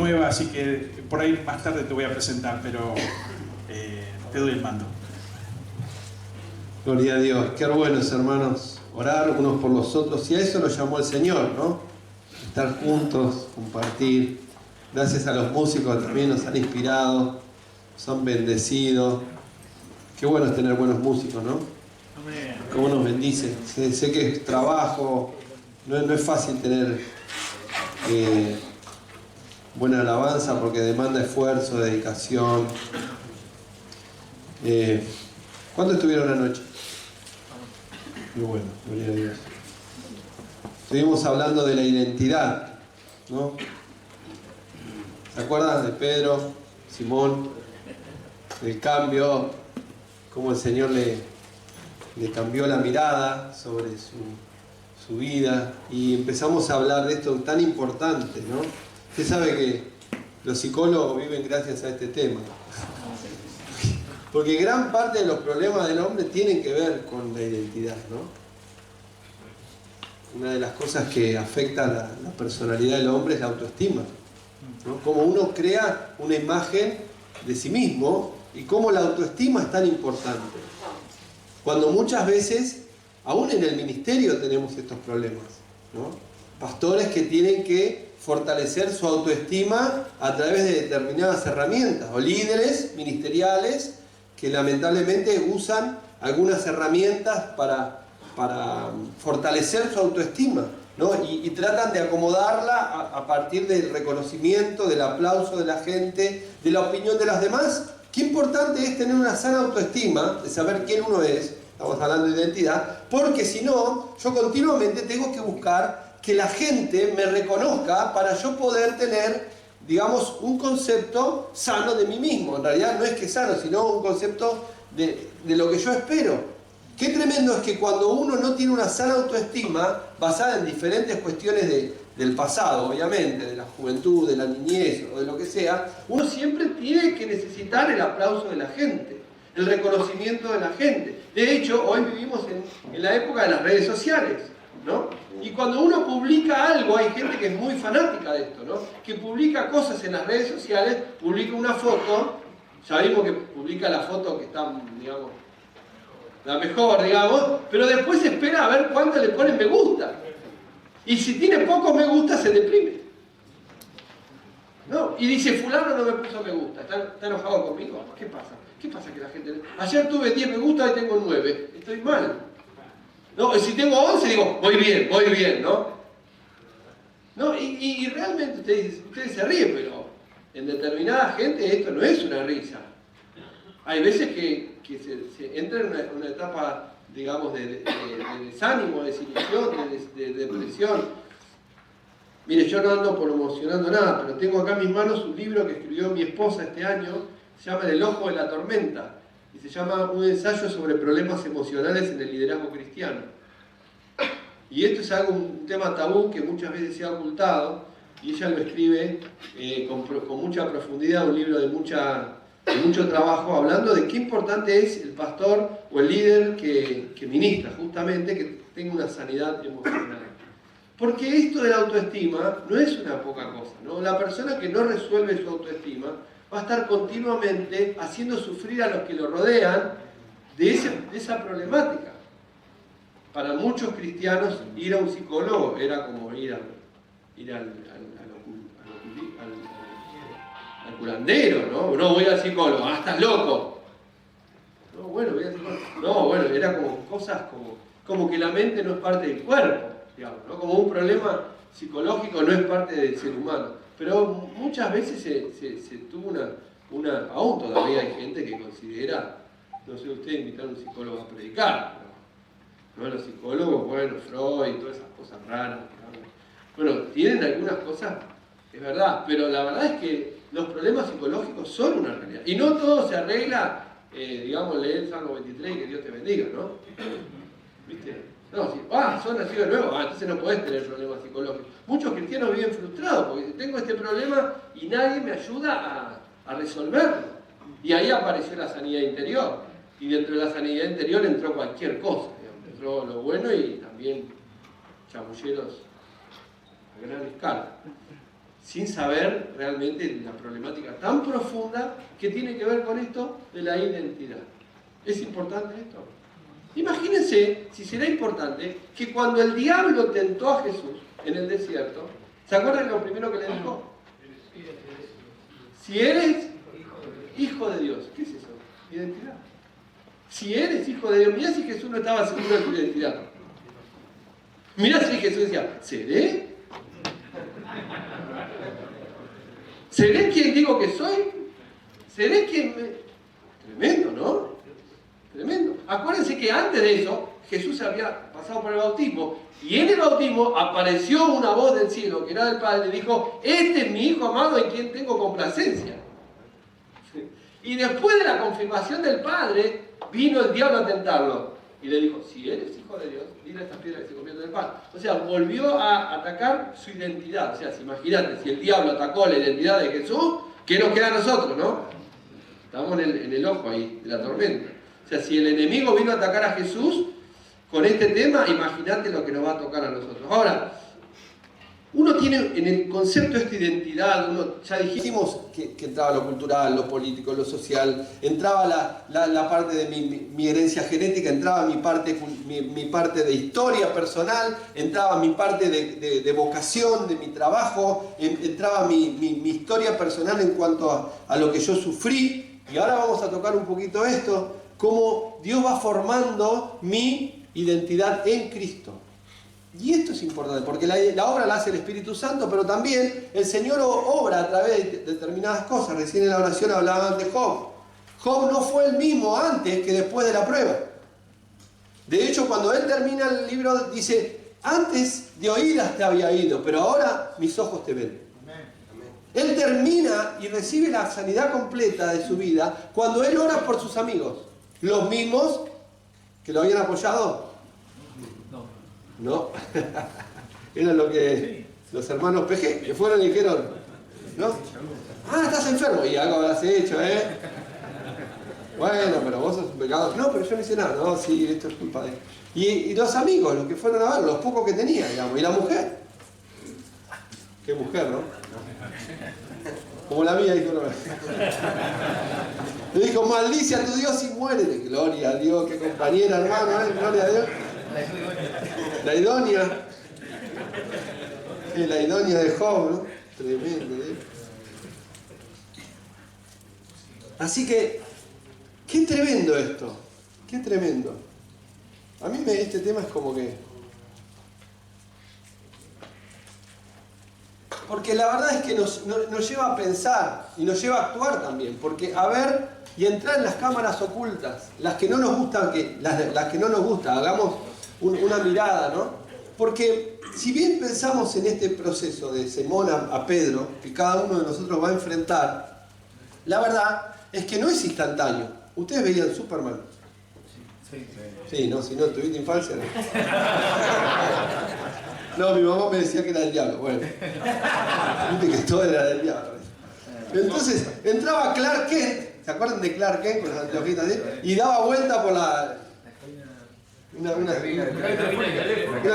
nueva, así que por ahí más tarde te voy a presentar, pero te doy el mando. Gloria a Dios. Qué bueno es, hermanos, orar unos por los otros. Y a eso nos llamó el Señor, ¿no? Estar juntos, compartir. Gracias a los músicos que también nos han inspirado, nos han bendecido. Qué bueno es tener buenos músicos, ¿no? Cómo nos bendicen. Sé que es trabajo, no es fácil tener buena alabanza porque demanda esfuerzo, dedicación. ¿Cuándo estuvieron anoche? Muy bueno, gloria a Dios. Estuvimos hablando de la identidad, ¿no? ¿Se acuerdan de Pedro, Simón, del cambio, cómo el Señor le cambió la mirada sobre su vida? Y empezamos a hablar de esto tan importante, ¿no? Usted sabe que los psicólogos viven gracias a este tema. Porque gran parte de los problemas del hombre tienen que ver con la identidad, ¿no? Una de las cosas que afecta la personalidad del hombre es la autoestima, ¿no? Cómo uno crea una imagen de sí mismo y cómo la autoestima es tan importante. Cuando muchas veces, aún en el ministerio tenemos estos problemas, ¿no? Pastores que tienen que fortalecer su autoestima a través de determinadas herramientas, o líderes ministeriales que lamentablemente usan algunas herramientas para fortalecer su autoestima, ¿no? Y tratan de acomodarla a partir del reconocimiento, del aplauso de la gente, de la opinión de los demás. Qué importante es tener una sana autoestima, de saber quién uno es, estamos hablando de identidad, porque si no, yo continuamente tengo que buscar que la gente me reconozca para yo poder tener, digamos, un concepto sano de mí mismo. En realidad no es que sano, sino un concepto de lo que yo espero. Qué tremendo es que cuando uno no tiene una sana autoestima, basada en diferentes cuestiones del pasado, obviamente, de la juventud, de la niñez o de lo que sea, uno siempre tiene que necesitar el aplauso de la gente, el reconocimiento de la gente. De hecho, hoy vivimos en la época de las redes sociales, ¿no? Y cuando uno publica algo, hay gente que es muy fanática de esto, ¿no? Que publica cosas en las redes sociales, publica una foto, ya vimos que publica la foto que está, digamos, la mejor, digamos, pero después espera a ver cuánto le ponen me gusta. Y si tiene pocos me gusta, se deprime, ¿no? Y dice, fulano no me puso me gusta, ¿está enojado conmigo? ¿Qué pasa? ¿Qué pasa que la gente... Ayer tuve 10 me gusta, hoy tengo 9, estoy mal. No, y si tengo 11, digo, voy bien, ¿no? No, y realmente ustedes se ríen, pero en determinada gente esto no es una risa. Hay veces que se entra en una etapa, digamos, de desánimo, de desilusión, de depresión. Mire, yo no ando promocionando nada, pero tengo acá en mis manos un libro que escribió mi esposa este año, se llama El ojo de la tormenta, y se llama Un ensayo sobre problemas emocionales en el liderazgo cristiano. Y esto es un tema tabú que muchas veces se ha ocultado, y ella lo escribe con mucha profundidad, un libro de mucho trabajo, hablando de qué importante es el pastor o el líder que ministra, justamente, que tenga una sanidad emocional. Porque esto de la autoestima no es una poca cosa, ¿no? La persona que no resuelve su autoestima va a estar continuamente haciendo sufrir a los que lo rodean de esa problemática. Para muchos cristianos, ir a un psicólogo era como ir al curandero, ¿no? No, voy al psicólogo, estás loco. No, bueno, voy al psicólogo. No, bueno, era como cosas como que la mente no es parte del cuerpo, digamos, ¿no? Como un problema psicológico no es parte del ser humano. Pero muchas veces se tuvo aún todavía hay gente que considera, no sé, usted invitar a un psicólogo a predicar, ¿no? Los psicólogos, bueno, Freud y todas esas cosas raras. Bueno, tienen algunas cosas, es verdad, pero la verdad es que los problemas psicológicos son una realidad. Y no todo se arregla, digamos, leer el Salmo 23 y que Dios te bendiga, ¿no? ¿Viste? No, si, son nacidos de nuevo, entonces no podés tener problemas psicológicos. Muchos cristianos viven frustrados porque tengo este problema y nadie me ayuda a resolverlo. Y ahí apareció la sanidad interior. Y dentro de la sanidad interior entró cualquier cosa. Entró lo bueno y también chamulleros a gran escala. sin saber realmente la problemática tan profunda que tiene que ver con esto de la identidad. ¿Es importante esto? Imagínense si será importante que cuando el diablo tentó a Jesús en el desierto, ¿se acuerdan lo primero que le dijo? Si eres hijo de Dios. ¿Qué es eso? Identidad. Si eres hijo de Dios, mirá si Jesús no estaba seguro de su identidad. Mirá si Jesús decía, ¿seré? ¿Seré quien digo que soy? ¿Seré quien me...? Tremendo, ¿no? Tremendo. Acuérdense que antes de eso, Jesús había pasado por el bautismo, y en el bautismo apareció una voz del cielo, que era del Padre, y dijo, este es mi Hijo amado en quien tengo complacencia. Y después de la confirmación del Padre, vino el diablo a tentarlo. Y le dijo, si eres hijo de Dios, dile a estas piedras que se convierten en pan. O sea, volvió a atacar su identidad. O sea, imagínate, si el diablo atacó la identidad de Jesús, ¿qué nos queda a nosotros, no? Estamos en el ojo ahí, de la tormenta. O sea, si el enemigo vino a atacar a Jesús con este tema, imagínate lo que nos va a tocar a nosotros. Ahora, uno tiene en el concepto de esta identidad, ya dijimos que entraba lo cultural, lo político, lo social, entraba la parte de mi herencia genética, entraba mi parte de historia personal, entraba mi parte de vocación, de mi trabajo, entraba mi historia personal en cuanto a lo que yo sufrí. Y ahora vamos a tocar un poquito esto, cómo Dios va formando mi identidad en Cristo. Y esto es importante, porque la obra la hace el Espíritu Santo, pero también el Señor obra a través de determinadas cosas. Recién en la oración hablaban de Job. Job no fue el mismo antes que después de la prueba. De hecho, cuando él termina el libro, dice, antes de oídas te había ido, pero ahora mis ojos te ven. Él termina y recibe la sanidad completa de su vida cuando él ora por sus amigos. Los mismos que lo habían apoyado. No, era lo que los hermanos PG que fueron y dijeron, ¿no? Ah, estás enfermo y algo habrás hecho, ¿eh? Bueno, pero vos sos un pecador. No, pero yo no hice nada. No, sí, esto es culpa de él. Y los amigos, los que fueron a ver, los pocos que tenía, digamos. Y la mujer. Qué mujer, ¿no? Como la mía, dijo una vez. Le dijo, maldice a tu Dios y muérete. Gloria a Dios, qué compañera, hermano, ¿eh? Gloria a Dios. La idónea. Sí, la idónea de Job, ¿no? Tremendo, ¿eh? Así que, qué tremendo esto. Qué tremendo. A mí este tema es como que... Porque la verdad es que nos lleva a pensar y nos lleva a actuar también. Porque a ver y entrar en las cámaras ocultas, las que no nos gustan, las que no nos gustan, hagamos una mirada, ¿no? Porque si bien pensamos en este proceso de Simón a Pedro, que cada uno de nosotros va a enfrentar, la verdad es que no es instantáneo. Ustedes veían Superman. Sí, no, si no tuviste infancia, no. No, mi mamá me decía que era del diablo. Bueno, viste que todo era del diablo. Entonces, entraba Clark Kent, ¿se acuerdan de Clark Kent con las anteojitas así? Y daba vuelta por una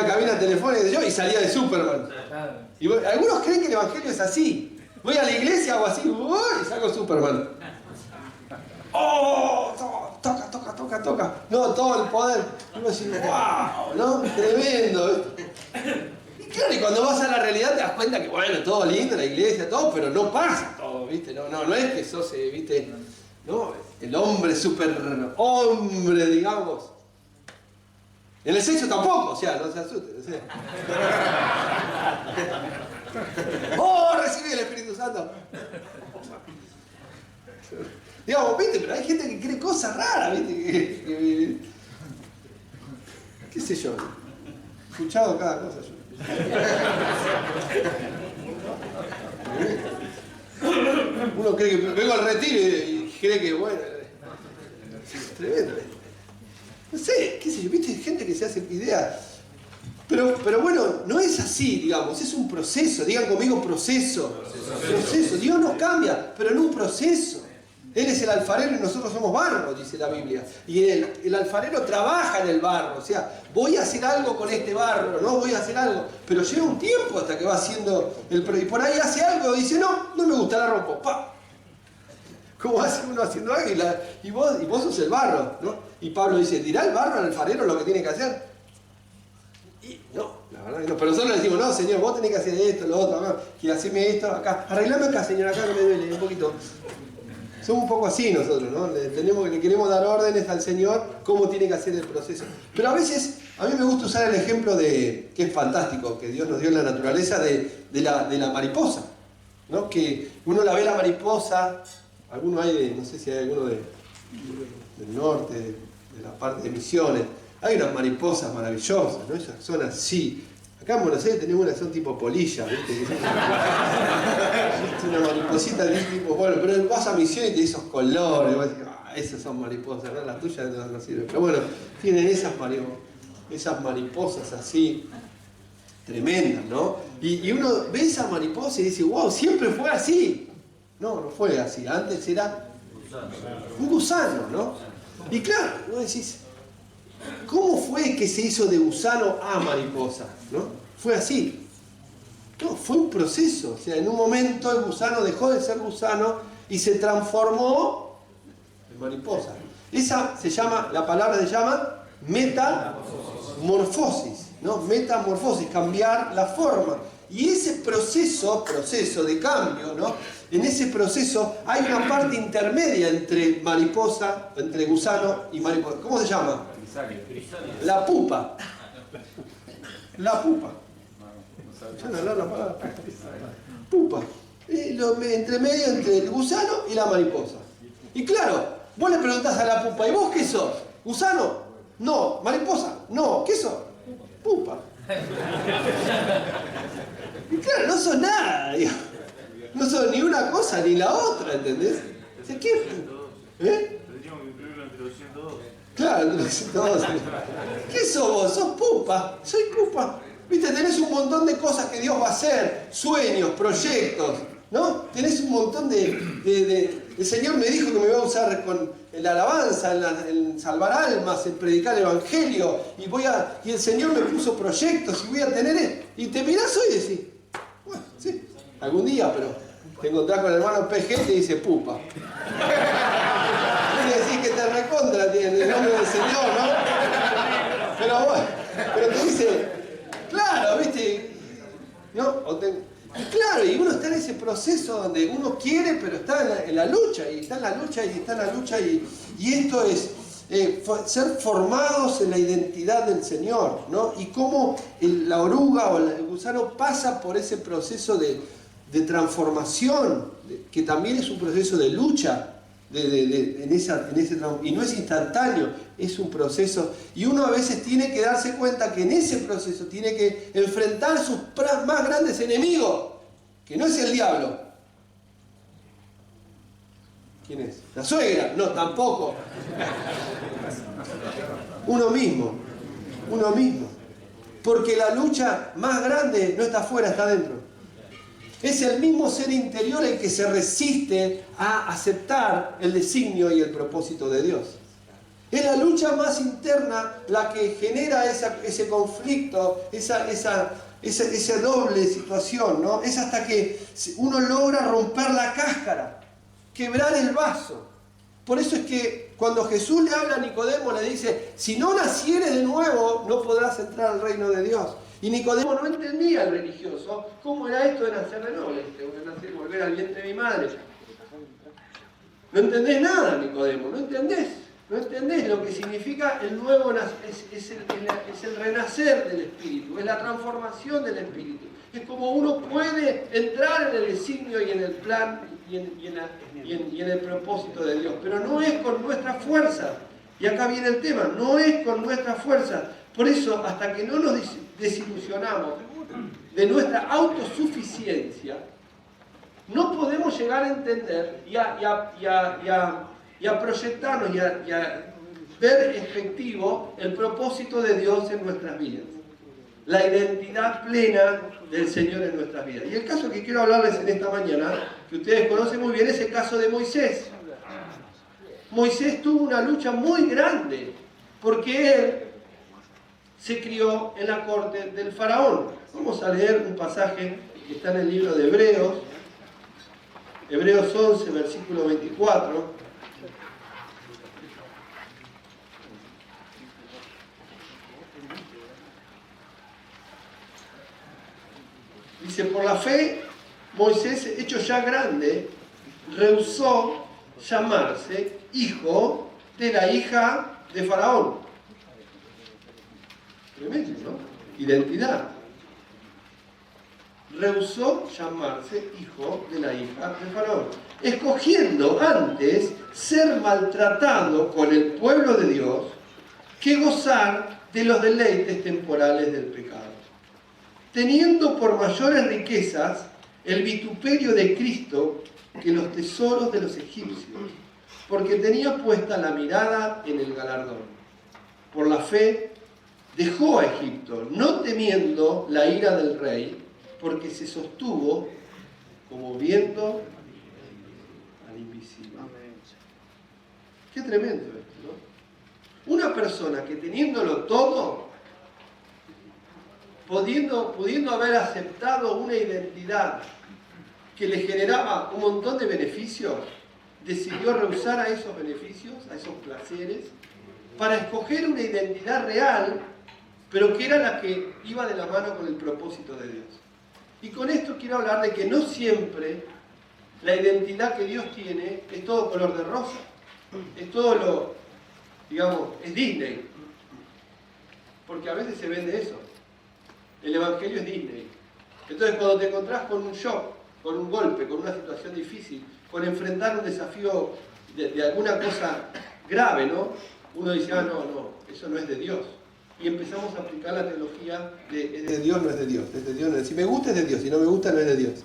cabina telefónica y salía de Superman. Y algunos creen que el evangelio es así. Voy a la iglesia, hago así, y salgo Superman. ¡Oh! Toca. No, todo el poder. Y uno dice, ¡wow! ¿No? Tremendo. Y claro, y cuando vas a la realidad te das cuenta que, bueno, todo lindo, la iglesia, todo, pero no pasa todo, ¿viste? No es que sos, ¿viste? No, el hombre, super hombre, digamos. En el sexo tampoco, o sea, no se asusten. O sea. ¡Oh, recibí el Espíritu Santo! Digamos, ¿viste? Pero hay gente que cree cosas raras, ¿viste? ¿Qué sé yo? He escuchado cada cosa yo. Uno cree que vengo al retiro y cree que, bueno, tremendo. No sé, qué sé yo, viste, hay gente que se hace ideas. Pero bueno, no es así, digamos, es un proceso. Digan conmigo proceso. Proceso. Dios nos cambia, pero en un proceso. Él es el alfarero y nosotros somos barro, dice la Biblia. Y el alfarero trabaja en el barro. O sea, voy a hacer algo con este barro, no voy a hacer algo. Pero lleva un tiempo hasta que va haciendo el... Y por ahí hace algo y dice, no me gusta, la rompo. ¡Pah! ¿Cómo hace uno haciendo algo? Y vos sos el barro, ¿no? Y Pablo dice, ¿dirá el barro al alfarero lo que tiene que hacer? Y no, la verdad que no. Pero nosotros le decimos, no, señor, vos tenés que hacer esto, lo otro, acá, que haceme esto, acá. Arreglame acá, señor, acá que me duele un poquito. Somos un poco así nosotros, ¿no? Le queremos dar órdenes al Señor cómo tiene que hacer el proceso. Pero a veces, a mí me gusta usar el ejemplo que es fantástico, que Dios nos dio en la naturaleza, de la mariposa, ¿no? Que uno la ve la mariposa, alguno hay no sé si hay alguno del norte, de la parte de Misiones, hay unas mariposas maravillosas, ¿no? Ellas son así. Acá en Buenos Aires tenemos una que son tipo polilla, ¿viste? Una mariposita de tipo, bueno, pero vas a Misiones y te esos colores, y vos decís, esas son mariposas, ¿no? Las tuyas no sirven. Pero bueno, tienen esas mariposas así, tremendas, ¿no? Y uno ve esa mariposa y dice, wow, siempre fue así. No fue así, antes era un gusano, ¿no? Y claro, vos decís, ¿cómo fue que se hizo de gusano a mariposa? ¿No? Fue así. No, fue un proceso. O sea, en un momento el gusano dejó de ser gusano y se transformó en mariposa. Esa la palabra se llama metamorfosis, ¿no? Metamorfosis, cambiar la forma. Y ese proceso de cambio, ¿no? En ese proceso hay una parte intermedia entre mariposa, entre gusano y mariposa. ¿Cómo se llama? La pupa. La pupa. ¿Escuchan hablar la palabra? Pupa. Entre medio entre el gusano y la mariposa. Y claro, vos le preguntás a la pupa, ¿y vos qué sos? ¿Gusano? No. ¿Mariposa? No. ¿Qué sos? Pupa. Y claro, no sos nada, digamos. No sos ni una cosa ni la otra, ¿entendés? O sea, ¿qué? Tendríamos que incluirlo entre los 102. Claro, entre los 102. ¿Qué sos vos? ¿Sos pupa? Soy pupa. Viste, tenés un montón de cosas que Dios va a hacer, sueños, proyectos, ¿no? Tenés un montón El Señor me dijo que me iba a usar con la alabanza, en salvar almas, en predicar el Evangelio, y el Señor me puso proyectos y voy a tener... Y te mirás hoy y decís, bueno, sí, algún día, pero te encontrás con el hermano PG y te dice pupa. Quiere decir que te recontra tiene el nombre del Señor, ¿no? Pero bueno, pero te dice, claro, ¿viste? ¿No? Y claro, y uno está en ese proceso donde uno quiere, pero está en la lucha, y está en la lucha, y está en la lucha, y esto es ser formados en la identidad del Señor, ¿no? Y cómo la oruga o el gusano pasa por ese proceso de transformación, que también es un proceso de lucha, y no es instantáneo, es un proceso, y uno a veces tiene que darse cuenta que en ese proceso tiene que enfrentar sus más grandes enemigos, que no es el diablo. ¿Quién es? ¿La suegra? No, tampoco. Uno mismo, porque la lucha más grande no está afuera, está adentro. Es el mismo ser interior el que se resiste a aceptar el designio y el propósito de Dios. Es la lucha más interna la que genera ese conflicto, esa doble situación, ¿no? Es hasta que uno logra romper la cáscara, quebrar el vaso. Por eso es que cuando Jesús le habla a Nicodemo, le dice, si no nacieres de nuevo, no podrás entrar al reino de Dios. Y Nicodemo no entendía, el religioso, cómo era esto de nacer de nuevo. Volver al vientre de mi madre. No entendés nada, Nicodemo, no entendés lo que significa el nuevo nacer, es el renacer del Espíritu, es la transformación del Espíritu. Es como uno puede entrar en el designio y en el plan y en el propósito de Dios, pero no es con nuestra fuerza. Y acá viene el tema, no es con nuestra fuerza. Por eso, hasta que no nos desilusionamos de nuestra autosuficiencia, no podemos llegar a entender y a proyectarnos y a ver efectivo el propósito de Dios en nuestras vidas. La identidad plena del Señor en nuestras vidas. Y el caso que quiero hablarles en esta mañana, que ustedes conocen muy bien, es el caso de Moisés. Moisés tuvo una lucha muy grande, porque él se crió en la corte del faraón. Vamos a leer un pasaje que está en el libro de Hebreos, Hebreos 11, versículo 24. Dice, por la fe, Moisés, hecho ya grande, rehusó llamarse hijo de la hija de Faraón. Tremendo, ¿no? Identidad. Rehusó llamarse hijo de la hija de Faraón, escogiendo antes ser maltratado con el pueblo de Dios que gozar de los deleites temporales del pecado, teniendo por mayores riquezas el vituperio de Cristo que los tesoros de los egipcios, porque tenía puesta la mirada en el galardón. Por la fe dejó a Egipto, no temiendo la ira del rey, porque se sostuvo como viendo al invisible. Qué tremendo esto, ¿no? Una persona que teniéndolo todo, pudiendo haber aceptado una identidad que le generaba un montón de beneficios, decidió rehusar a esos beneficios, a esos placeres, para escoger una identidad real, pero que era la que iba de la mano con el propósito de Dios. Y con esto quiero hablar de que no siempre la identidad que Dios tiene es todo color de rosa, es todo es Disney, porque a veces se vende eso. El Evangelio es Disney. Entonces cuando te encontrás con un shock, con un golpe, con una situación difícil, con enfrentar un desafío de alguna cosa grave, ¿no? Uno dice, no, eso no es de Dios. Y empezamos a aplicar la teología de es de Dios, no es de Dios. Es de Dios, no es de Dios. Si me gusta es de Dios, si no me gusta no es de Dios.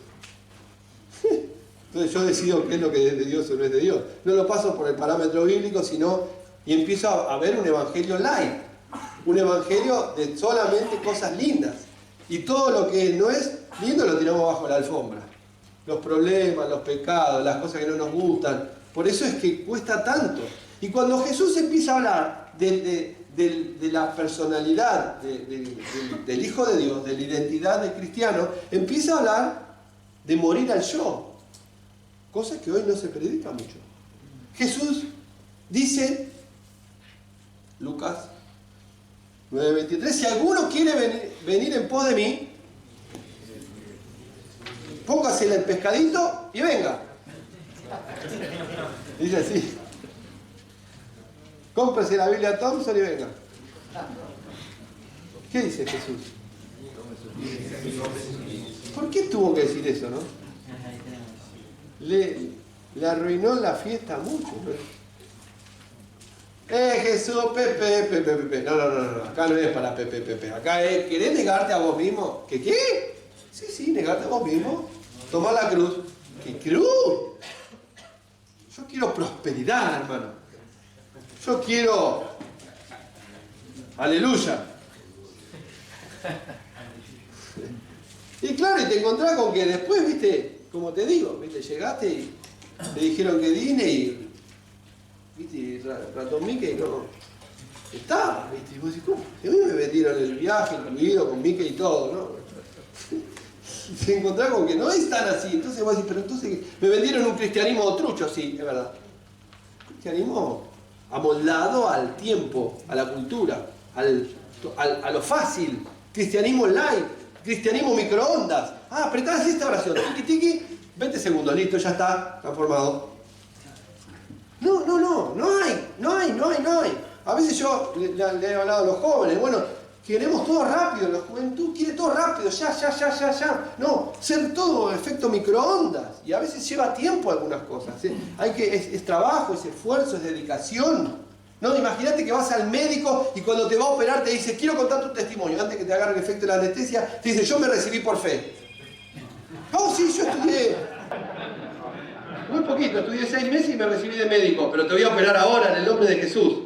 Entonces yo decido qué es lo que es de Dios o no es de Dios. No lo paso por el parámetro bíblico, sino y empiezo a ver un evangelio light. Un evangelio de solamente cosas lindas. Y todo lo que no es lindo lo tiramos bajo la alfombra. Los problemas, los pecados, las cosas que no nos gustan. Por eso es que cuesta tanto. Y cuando Jesús empieza a hablar de la personalidad del Hijo de Dios, de la identidad del cristiano, empieza a hablar de morir al yo. Cosa que hoy no se predica mucho. Jesús dice, Lucas 9:23, si alguno quiere venir en pos de mí, póngasele el pescadito y venga. Dice así. Cómprese la Biblia Thompson y venga. ¿Qué dice Jesús? ¿Por qué tuvo que decir eso, no? Le arruinó la fiesta mucho, ¿no? Jesús, Pepe. No, acá no es para Pepe. Acá es, ¿querés negarte a vos mismo? ¿Qué? Sí, negarte a vos mismo. Tomar la cruz. ¿Qué cruz? Yo quiero prosperidad, hermano. Yo quiero... Aleluya. Y claro, y te encontrás con que después, viste, como te digo, viste, llegaste y te dijeron que Disney, viste, y Ratón Mickey no está, viste, y vos decís, ¿cómo? A mí me vendieron el viaje incluido con Mickey y todo, ¿no? Y te encontrás con que no es tan así, entonces vos decís, pero entonces me vendieron un cristianismo trucho, sí, es verdad. Cristianismo amoldado al tiempo, a la cultura, a lo fácil, cristianismo light, cristianismo microondas. Apretá así esta oración, tiki, 20 segundos, listo, ya está transformado. No hay. A veces yo le he hablado a los jóvenes, bueno, queremos todo rápido, la juventud quiere todo rápido, ya. No, ser todo efecto microondas. Y a veces lleva tiempo algunas cosas. Es trabajo, es esfuerzo, es dedicación. No, imagínate que vas al médico y cuando te va a operar te dice, quiero contar tu testimonio. Antes que te agarre el efecto de la anestesia, te dice, yo me recibí por fe. Sí, yo estudié muy poquito, estudié 6 meses y me recibí de médico, pero te voy a operar ahora en el nombre de Jesús.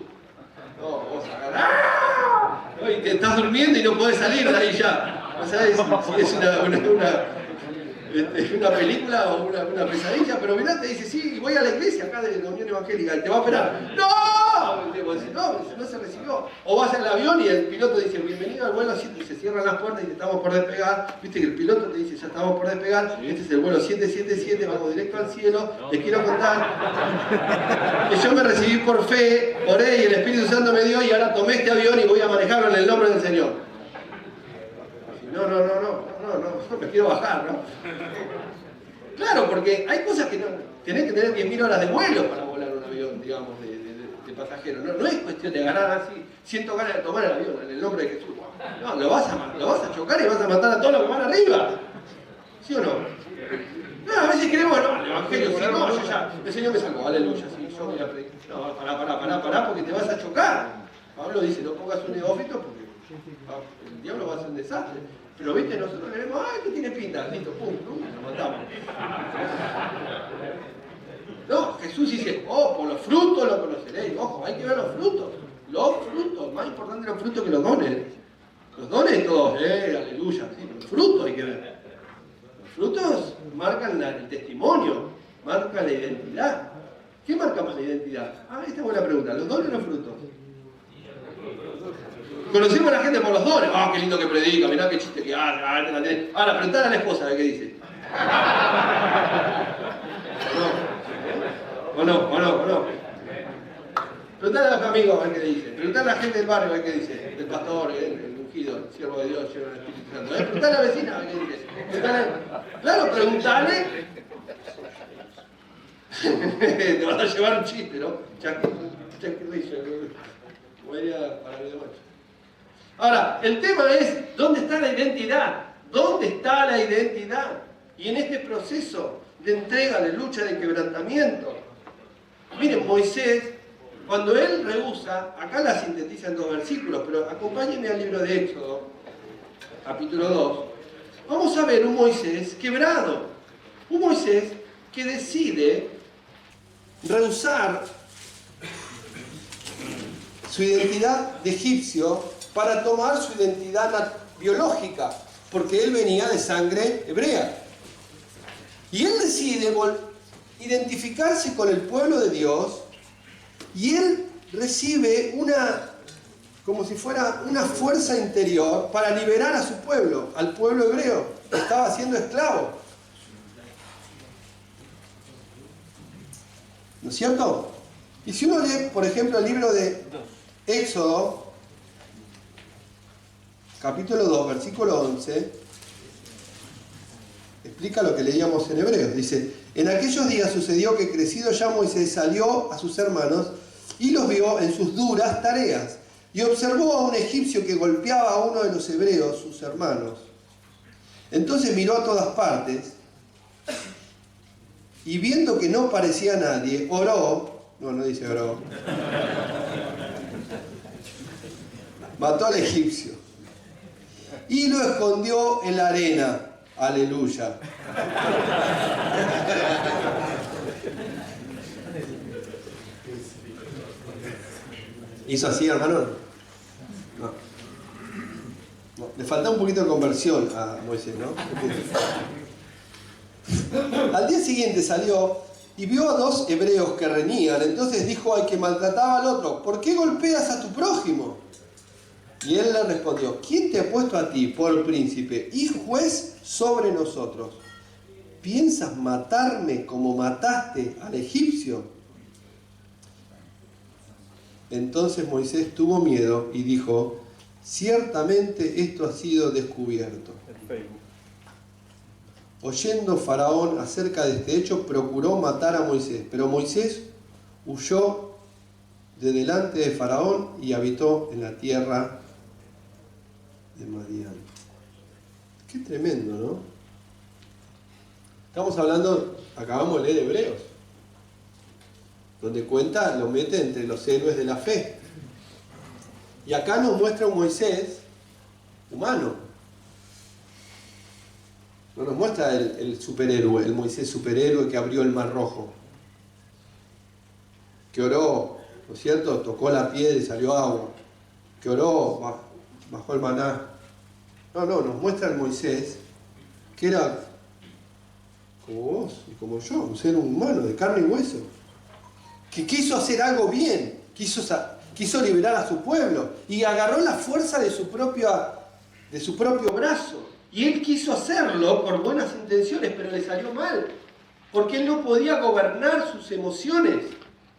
No, vos agarrás. Y te estás durmiendo y no podés salir de ahí ya. O sea, es una película o una pesadilla, pero mirá, te dice, sí, voy a la iglesia acá de la Unión Evangélica y te va a esperar. ¡No! Y vos decís, no se recibió. O vas en el avión y el piloto dice, bienvenido al vuelo 7, y se cierran las puertas y te estamos por despegar. Viste que el piloto te dice, ya estamos por despegar, este es el vuelo 777, vamos directo al cielo. Les quiero contar que yo me recibí por fe, oré y el Espíritu Santo me dio y ahora tomé este avión y voy a manejarlo en el nombre del Señor. No, me quiero bajar, ¿no? Claro, porque hay cosas que no, tenés que tener 10.000 horas de vuelo para volar un avión, digamos, de pasajero. No es cuestión de agarrar así, siento ganas de tomar el avión en el nombre de Jesús. No, lo vas a chocar y vas a matar a todos los que van arriba. ¿Sí o no? No, a veces creemos, no, el Evangelio, sí, no, yo ya, el Señor me salvó, aleluya, sí, yo voy a predicar. No, pará, porque te vas a chocar. Pablo dice, no pongas un neófito porque el diablo va a hacer un desastre. Pero viste, nosotros le vemos, ¡ay, que tiene pinta! Listo, pum, lo matamos. No, Jesús dice, oh, por los frutos lo conoceréis. Ojo, hay que ver los frutos. Los frutos, más importante los frutos que los dones. Los dones todos, aleluya, sí, los frutos hay que ver. Los frutos marcan el testimonio, marcan la identidad. ¿Qué marca más la identidad? Esta es buena pregunta, ¿los dones o los frutos? Conocemos a la gente por los dones. Qué lindo que predica, mirá qué chiste que hace. Ahora, preguntale a la esposa a ver qué dice. ¿O no? Preguntale a los amigos a ver qué dice. Preguntale a la gente del barrio a ver qué dice. El pastor, el ungido, el siervo de Dios, lleno del Espíritu Santo. Preguntale a la vecina a ver qué dice. Claro, preguntale. Te vas a llevar un chiste, ¿no? Ahora, el tema es, ¿dónde está la identidad? ¿Dónde está la identidad? Y en este proceso de entrega, de lucha, de quebrantamiento. Miren, Moisés, cuando él rehúsa, acá la sintetiza en 2 versículos, pero acompáñenme al libro de Éxodo, capítulo 2. Vamos a ver un Moisés quebrado. Un Moisés que decide rehusar su identidad de egipcio para tomar su identidad biológica, porque él venía de sangre hebrea. Y él decide identificarse con el pueblo de Dios, y él recibe como si fuera una fuerza interior para liberar a su pueblo, al pueblo hebreo, que estaba siendo esclavo. ¿No es cierto? Y si uno lee, por ejemplo, el libro de Éxodo, capítulo 2, versículo 11, explica lo que leíamos en Hebreos. Dice, en aquellos días sucedió que crecido ya Moisés salió a sus hermanos y los vio en sus duras tareas, y observó a un egipcio que golpeaba a uno de los hebreos, sus hermanos. Entonces miró a todas partes, y viendo que no parecía nadie, oró, no dice oró, mató al egipcio y lo escondió en la arena. Aleluya. ¿Hizo así, hermano? No. Le falta un poquito de conversión a Moisés, ¿no? Al día siguiente salió y vio a 2 hebreos que reñían. Entonces dijo al que maltrataba al otro, ¿por qué golpeas a tu prójimo? Y él le respondió, ¿quién te ha puesto a ti por príncipe y juez sobre nosotros? ¿Piensas matarme como mataste al egipcio? Entonces Moisés tuvo miedo y dijo, ciertamente esto ha sido descubierto. Oyendo Faraón acerca de este hecho, procuró matar a Moisés, pero Moisés huyó de delante de Faraón y habitó en la tierra de Madián. Qué tremendo, ¿no? Estamos hablando, acabamos de leer Hebreos, donde cuenta, lo mete entre los héroes de la fe. Y acá nos muestra un Moisés humano. No nos muestra el superhéroe, el Moisés superhéroe que abrió el Mar Rojo, que oró, ¿no es cierto? Tocó la piedra y salió agua, que oró, bajó el maná. No, nos muestra el Moisés que era como vos y como yo, un ser humano de carne y hueso, que quiso hacer algo bien, quiso liberar a su pueblo y agarró la fuerza de su propio brazo. Y él quiso hacerlo por buenas intenciones, pero le salió mal, porque él no podía gobernar sus emociones.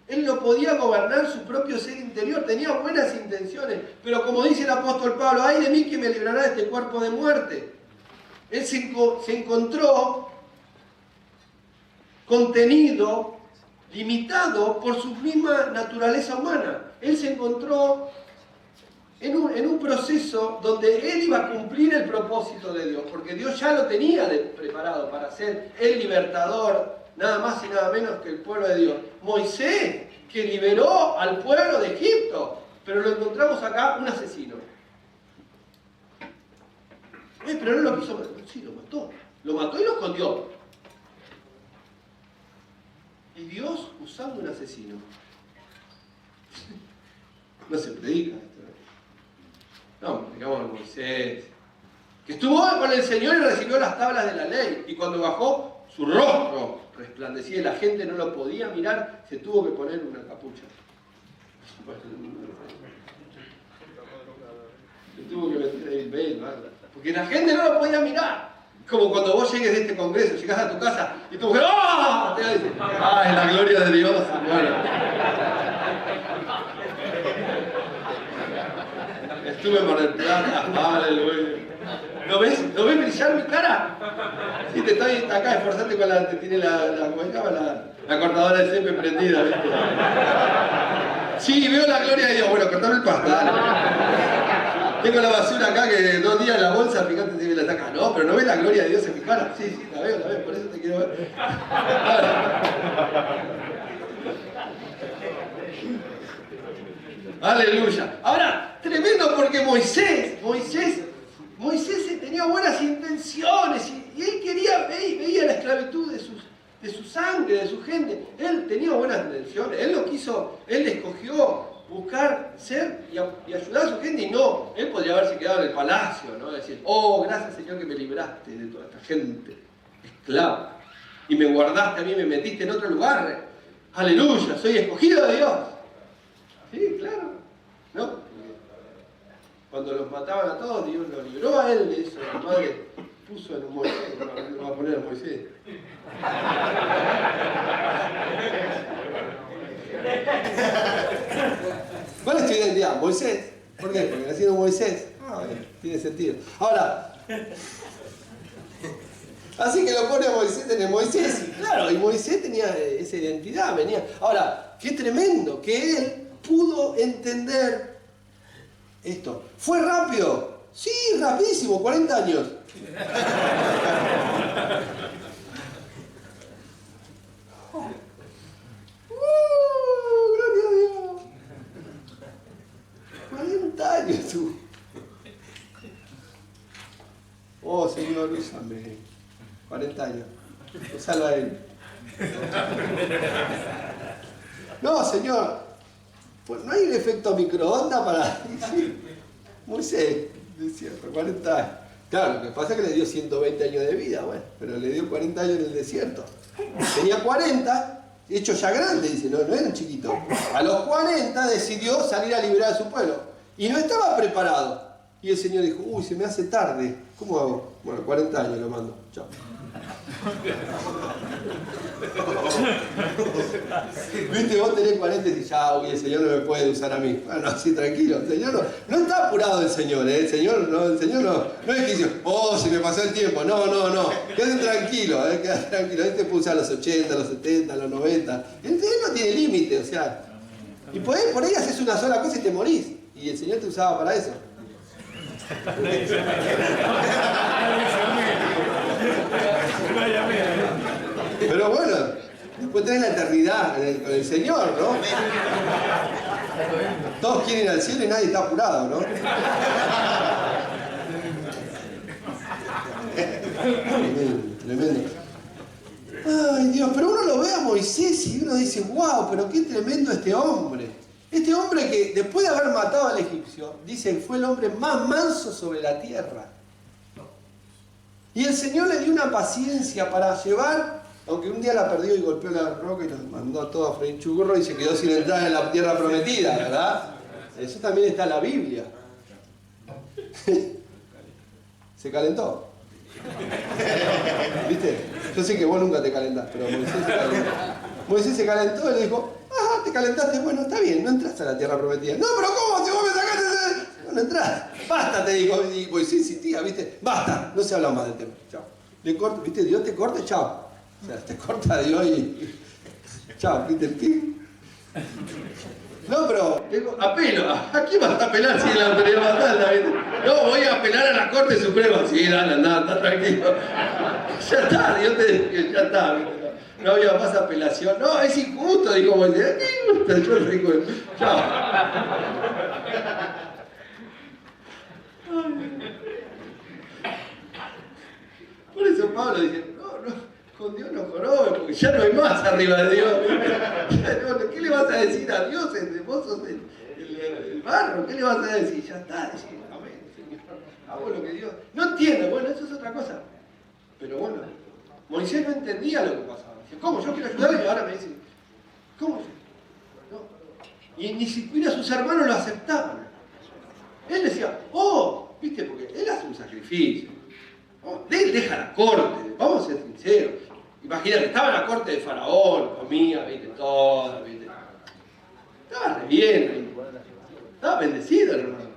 Él no podía gobernar su propio ser interior, tenía buenas intenciones, pero como dice el apóstol Pablo, ¡ay de mí que me librará de este cuerpo de muerte! Él se encontró contenido, limitado por su misma naturaleza humana. Él se encontró en un proceso donde él iba a cumplir el propósito de Dios, porque Dios ya lo tenía preparado para ser el libertador, nada más y nada menos que el pueblo de Dios. Moisés, que liberó al pueblo de Egipto, pero lo encontramos acá un asesino. Pero no lo quiso matar, sí, lo mató. Lo mató y lo escondió. Y Dios usando un asesino. No se predica esto. No, digamos a Moisés, que estuvo con el Señor y recibió las tablas de la ley. Y cuando bajó, su rostro resplandecía y la gente no lo podía mirar, se tuvo que poner una capucha. Se tuvo que meter ahí el velo, porque la gente no lo podía mirar. Como cuando vos llegues de este congreso, llegás a tu casa y tu mujer, ¡ah! Te dice, ¡ah, es la gloria de Dios! Bueno. Estuve en Mar del Plata, aleluya. ¿No ves brillar mi cara? Sí, te estoy acá esforzando con te tiene la cortadora de césped prendida, ¿viste? Sí, veo la gloria de Dios. Bueno, cortame el pasto, dale. Tengo la basura acá que 2 días en la bolsa, fíjate si me la saca. No, pero no ves la gloria de Dios en mi cara. Sí, la veo, por eso te quiero ver. Aleluya. Ahora, tremendo porque Moisés tenía buenas intenciones y él veía la esclavitud de su sangre, de su gente. Él tenía buenas intenciones, él escogió buscar ser y ayudar a su gente y no, él podría haberse quedado en el palacio, ¿no? Decir, oh, gracias Señor que me libraste de toda esta gente esclava y me guardaste a mí, me metiste en otro lugar. Aleluya, soy escogido de Dios. Sí, claro. ¿No? Cuando los mataban a todos, Dios lo libró a él de eso. La madre puso en un Moisés. No, lo va a poner a Moisés. ¿Cuál es tu identidad? Moisés. ¿Por qué? Porque nacido Moisés. Bueno, tiene sentido. Ahora, así que lo pone a Moisés en el Moisés. Y claro, y Moisés tenía esa identidad. Ahora, qué tremendo que él pudo entender esto. ¿Fue rápido? Sí, rapidísimo, 40 años. Gloria a Dios. 40 años tú. Oh, Señor, úsame. 40 años. Usalo a él. No, Señor. Pues no hay un efecto microondas para... Moisés, decía, 40 años. Claro, lo que pasa es que le dio 120 años de vida, bueno, pero le dio 40 años en el desierto. Tenía 40, hecho ya grande, dice, no era un chiquito. A los 40 decidió salir a liberar a su pueblo. Y no estaba preparado. Y el Señor dijo, uy, se me hace tarde. ¿Cómo hago? Bueno, 40 años lo mando. Chao. Viste, vos tenés 40 y decís, ya, uy, el Señor no me puede usar a mí. Bueno, así tranquilo, el Señor no está apurado el Señor, ¿eh? El Señor no es que dice, oh, se me pasó el tiempo. No. Quédate tranquilo, quédate tranquilo. Él te puede usar los 80, los 70, los 90. Él no tiene límite, o sea. Y por ahí haces una sola cosa y te morís. Y el Señor te usaba para eso. Pero bueno, después tenés la eternidad con el Señor, ¿no? Todos quieren ir al cielo y nadie está apurado, ¿no? Tremendo. Ay, Dios, pero uno lo ve a Moisés y uno dice, wow, pero qué tremendo este hombre. Este hombre que después de haber matado al egipcio, dice que fue el hombre más manso sobre la tierra. Y el Señor le dio una paciencia para llevar Aunque un día la perdió y golpeó la roca y nos mandó a todos a freír churro y se quedó sin entrar en la tierra prometida, ¿verdad? Eso también está en la Biblia. Se calentó. ¿Viste? Yo sé que vos nunca te calentás, pero Moisés se calentó. Moisés se calentó y le dijo, ah, te calentaste, bueno, está bien, no entraste a la tierra prometida. No, pero ¿cómo? Si vos me sacaste, no entrás. Basta, te dijo. Y Moisés insistía, ¿viste? Basta, no se habla más del tema. Chao. Le corto, ¿viste? Dios te corta, chao. O sea, te corta Dios y... Chao, ¿viste el pin? No, pero apelo. ¿A quién vas a apelar si es la autoridad mandata? No, voy a apelar a la Corte Suprema. Sí, dale, anda tranquilo. Ya está, Dios te... Ya está, ¿viste? No había más apelación. No, es injusto, dijo Moisés. ¿Qué gusta? Yo le digo, chao. Por eso Pablo dice, no, con Dios no jorobes, porque ya no hay más arriba de Dios. ¿Qué le vas a decir a Dios? Vos sos el barro, ¿qué le vas a decir? Ya está, decir, amén, Señor, hago lo que Dios... No entiendo, bueno, eso es otra cosa. Pero bueno, Moisés no entendía lo que pasaba. Dice, ¿cómo? Yo quiero ayudarle y ahora me dice, ¿cómo? No. Y ni siquiera sus hermanos lo aceptaban. Él decía, oh, viste, porque él hace un sacrificio. Oh, él deja la corte, vamos a ser sinceros. Imagínate, estaba en la corte de Faraón, comía, viste, todo, viste. Estaba re bien ahí. Estaba bendecido el hermano.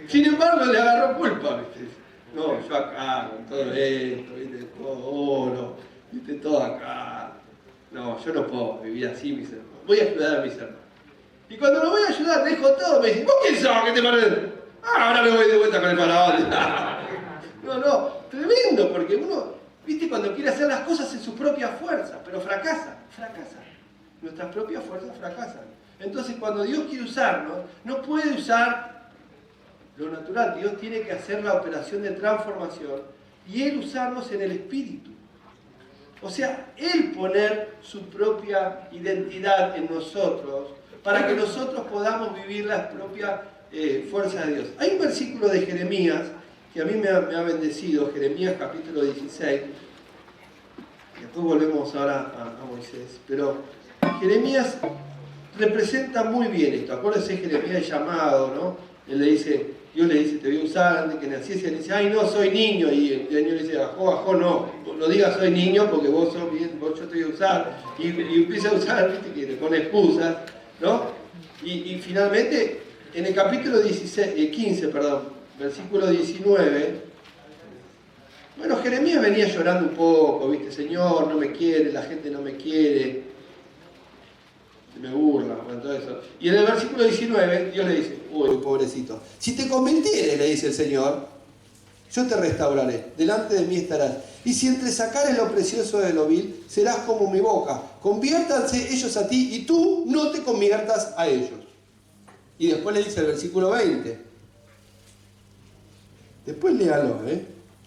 Sin embargo, le agarró culpa, viste. No, yo acá, con todo esto, viste, todo oro, viste, todo acá. No, yo no puedo vivir así, mis hermanos. Voy a ayudar a mis hermanos. Y cuando lo voy a ayudar, dejo todo, me dicen, ¿vos quién sos? ¿Qué te parece? Ah, ahora me voy de vuelta con el faraón. No, tremendo, porque uno, viste, cuando quiere hacer las cosas en su propia fuerza, pero fracasa. Nuestras propias fuerzas fracasan. Entonces, cuando Dios quiere usarnos, no puede usar lo natural. Dios tiene que hacer la operación de transformación y Él usarnos en el espíritu. O sea, Él poner su propia identidad en nosotros para que nosotros podamos vivir las propias fuerzas de Dios. Hay un versículo de Jeremías que a mí me ha bendecido, Jeremías capítulo 16, y después volvemos ahora a Moisés, pero Jeremías representa muy bien esto. Acuérdense, Jeremías es llamado, ¿no? Él le dice, Dios le dice, te voy a usar antes que naciese, y él dice, ay no, soy niño, y el Señor le dice, ajó, no digas soy niño porque vos sos bien, yo te voy a usar, y empieza a usar, viste, que le pone excusas, ¿no? Y finalmente, en el capítulo 15, versículo 19, bueno, Jeremías venía llorando un poco, viste, Señor, no me quiere, la gente no me quiere, se me burla, bueno, todo eso. Y en el versículo 19, Dios le dice, uy, pobrecito, si te convirtieres, le dice el Señor, yo te restauraré, delante de mí estarás. Y si entresacares lo precioso de lo vil, serás como mi boca. Conviértanse ellos a ti y tú no te conviertas a ellos. Y después le dice el versículo 20. Después léalo,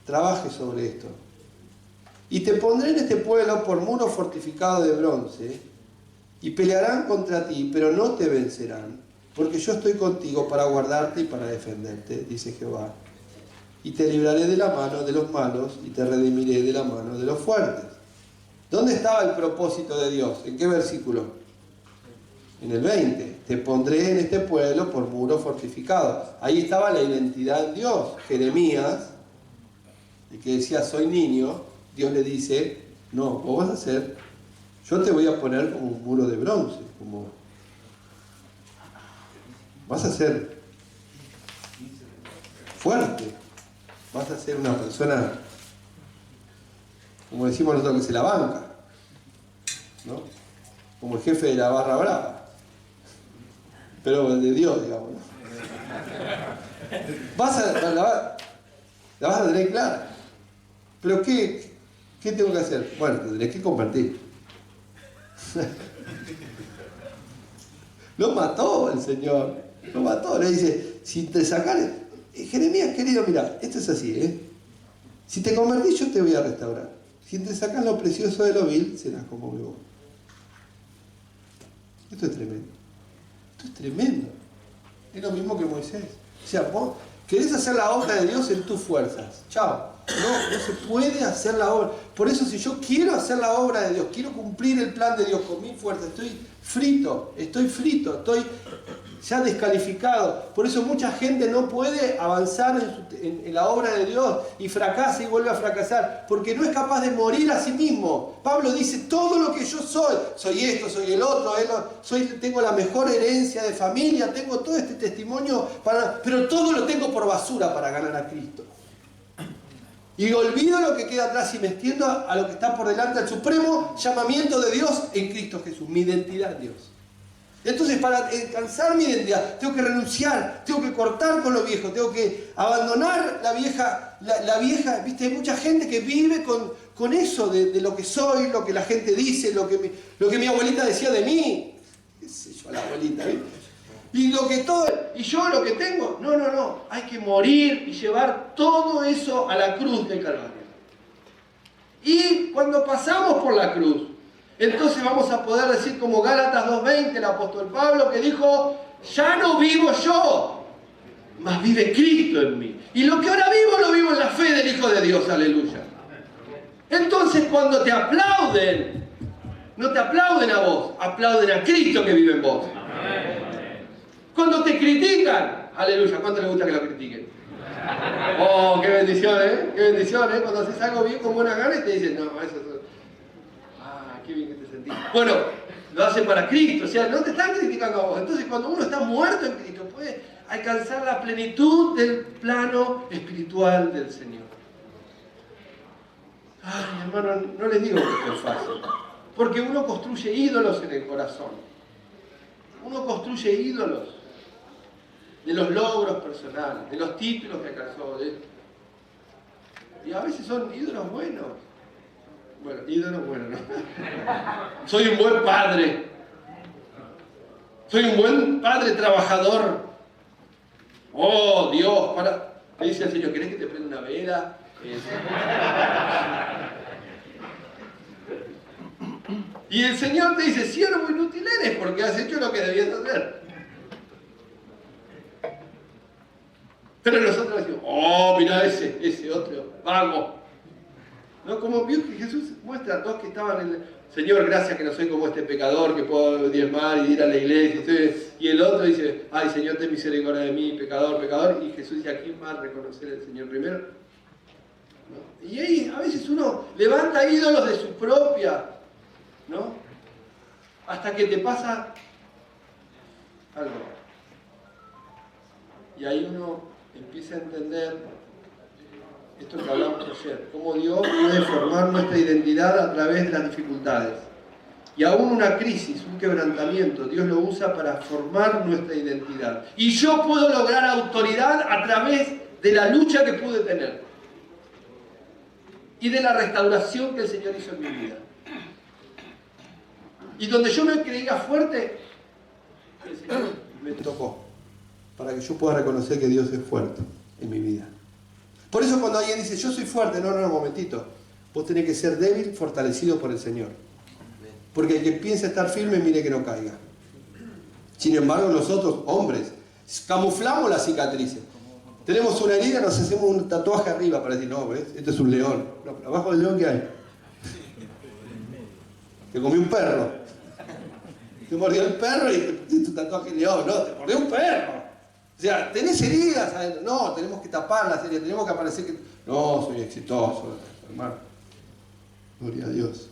trabaje sobre esto. Y te pondré en este pueblo por muro fortificado de bronce, y pelearán contra ti, pero no te vencerán, porque yo estoy contigo para guardarte y para defenderte, dice Jehová. Y te libraré de la mano de los malos y te redimiré de la mano de los fuertes. ¿Dónde estaba el propósito de Dios? ¿En qué versículo? En el 20. Te pondré en este pueblo por muro fortificado. Ahí estaba la identidad en Dios. Jeremías, el que decía soy niño, Dios le dice, no, vos vas a ser, yo te voy a poner como un muro de bronce, como vas a ser fuerte. Vas a ser una persona, como decimos nosotros, que se la banca, ¿no? Como el jefe de la barra brava, pero de Dios, digamos, ¿no? La vas a tener clara. Pero ¿qué tengo que hacer? Bueno, te tenés que convertir. Lo mató el Señor, lo mató, le dice, si te sacares... Jeremías, querido, mira, esto es así, Si te convertís, yo te voy a restaurar. Si te sacas lo precioso de lo vil, serás como mi boca. Esto es tremendo. Esto es tremendo. Es lo mismo que Moisés. O sea, vos querés hacer la obra de Dios en tus fuerzas. Chao. No se puede hacer la obra. Por eso si yo quiero hacer la obra de Dios, quiero cumplir el plan de Dios con mi fuerza, estoy frito, estoy ya descalificado. Por eso mucha gente no puede avanzar en la obra de Dios y fracasa y vuelve a fracasar, porque no es capaz de morir a sí mismo. Pablo dice, todo lo que yo soy esto, soy el otro, tengo la mejor herencia de familia, tengo todo este testimonio, pero todo lo tengo por basura para ganar a Cristo. Y olvido lo que queda atrás y me extiendo a lo que está por delante, al supremo llamamiento de Dios en Cristo Jesús, mi identidad en Dios. Entonces, para alcanzar mi identidad, tengo que renunciar, tengo que cortar con lo viejo, tengo que abandonar la vieja, ¿viste? Hay mucha gente que vive con eso de lo que soy, lo que la gente dice, lo que mi abuelita decía de mí. ¿Qué sé yo, la abuelita, ¿viste? Y yo lo que tengo, no, hay que morir y llevar todo eso a la cruz del Calvario. Y cuando pasamos por la cruz, entonces vamos a poder decir como Gálatas 2:20, el apóstol Pablo, que dijo, ya no vivo yo, mas vive Cristo en mí. Y lo que ahora vivo, lo vivo en la fe del Hijo de Dios, aleluya. Entonces cuando te aplauden, no te aplauden a vos, aplauden a Cristo que vive en vos. Cuando te critican, aleluya, ¿cuánto les gusta que lo critiquen? Oh, qué bendición, ¿eh? Qué bendición, ¿eh? Cuando haces algo bien con buena gana y te dicen, no, eso es... Ah, qué bien que te sentís. Bueno, lo hacen para Cristo, o sea, no te están criticando a vos. Entonces, cuando uno está muerto en Cristo, puede alcanzar la plenitud del plano espiritual del Señor. Ay, hermano, no les digo que esto es fácil, porque uno construye ídolos en el corazón. Uno construye ídolos de los logros personales, de los títulos que alcanzó. Y a veces son ídolos buenos. Bueno, ídolos buenos, ¿no? Soy un buen padre. Soy un buen padre trabajador. Oh, Dios, me dice el Señor, ¿querés que te prenda una vela? Y el Señor te dice, siervo inútil eres porque has hecho lo que debías hacer. Pero nosotros decimos, oh, mira ese otro, vago. ¿No? Como vio que Jesús muestra a todos que estaban en el Señor, gracias que no soy como este pecador que puedo diezmar y ir a la iglesia. Y el otro dice, ay Señor, ten misericordia de mí, pecador, pecador. Y Jesús dice, ¿a quién más reconocer al Señor primero? ¿No? Y ahí a veces uno levanta ídolos de su propia, ¿no? Hasta que te pasa algo. Y ahí uno empieza a entender esto que hablamos ayer, cómo Dios puede formar nuestra identidad a través de las dificultades. Y aún una crisis, un quebrantamiento, Dios lo usa para formar nuestra identidad. Y yo puedo lograr autoridad a través de la lucha que pude tener. Y de la restauración que el Señor hizo en mi vida. Y donde yo me creía fuerte, el Señor me tocó. Para que yo pueda reconocer que Dios es fuerte en mi vida. Por eso cuando alguien dice, yo soy fuerte, no, un momentito. Vos tenés que ser débil, fortalecido por el Señor. Porque el que piensa estar firme, mire que no caiga. Sin embargo, nosotros, hombres, camuflamos las cicatrices. Tenemos una herida, nos hacemos un tatuaje arriba para decir, no, ¿ves? Esto es un león. No, abajo del león, ¿qué hay? Te comió un perro. Te mordió el perro y tu tatuaje león. No, te mordió un perro. O sea, tenés heridas adentro. No, tenemos que tapar las heridas, tenemos que aparecer que... No, soy exitoso, hermano. Gloria a Dios.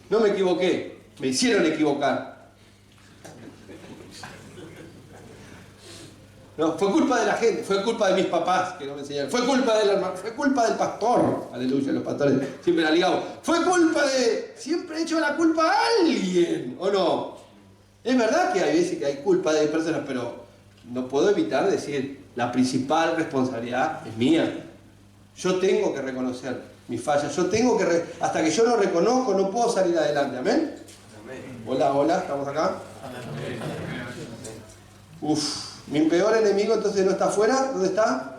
No me equivoqué, me hicieron equivocar. No, fue culpa de la gente, fue culpa de mis papás que no me enseñaron, fue culpa del hermano, fue culpa del pastor. Aleluya, los pastores siempre la ligamos. Fue culpa de... Siempre he hecho la culpa a alguien, ¿o no? Es verdad que hay veces que hay culpa de personas, pero no puedo evitar decir, la principal responsabilidad es mía. Yo tengo que reconocer mis fallas, yo tengo que... Hasta que yo no reconozco, no puedo salir adelante. ¿Amén? Amén. Hola, ¿estamos acá? Amén. Uf, mi peor enemigo entonces no está afuera, ¿dónde está?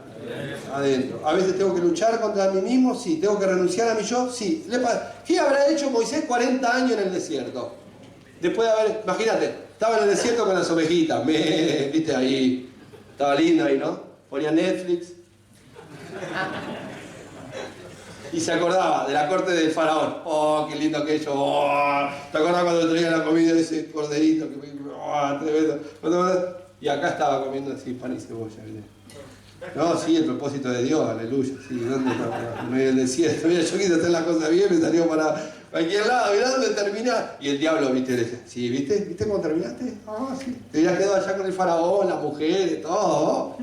Adentro. A veces tengo que luchar contra mí mismo, sí. Tengo que renunciar a mi yo, sí. ¿Qué habrá hecho Moisés 40 años en el desierto? Después de haber, imagínate, estaba en el desierto con las ovejitas, viste ahí, estaba lindo ahí, ¿no? ponía Netflix. Y se acordaba de la corte del faraón. Oh, qué lindo aquello. Oh, ¿te acordás cuando traía la comida de ese corderito? Tremendo. Y acá estaba comiendo así pan y cebolla. ¿Viste? No, sí, el propósito de Dios, aleluya. Sí, ¿dónde está? En medio del desierto. Mira, yo quise hacer las cosas bien, me salió para cualquier lado. Mirá dónde terminá. Y el diablo, viste, le decía, sí, ¿viste? ¿Viste cómo terminaste? Ah, sí. Te hubieras quedado allá con el faraón, las mujeres, todo.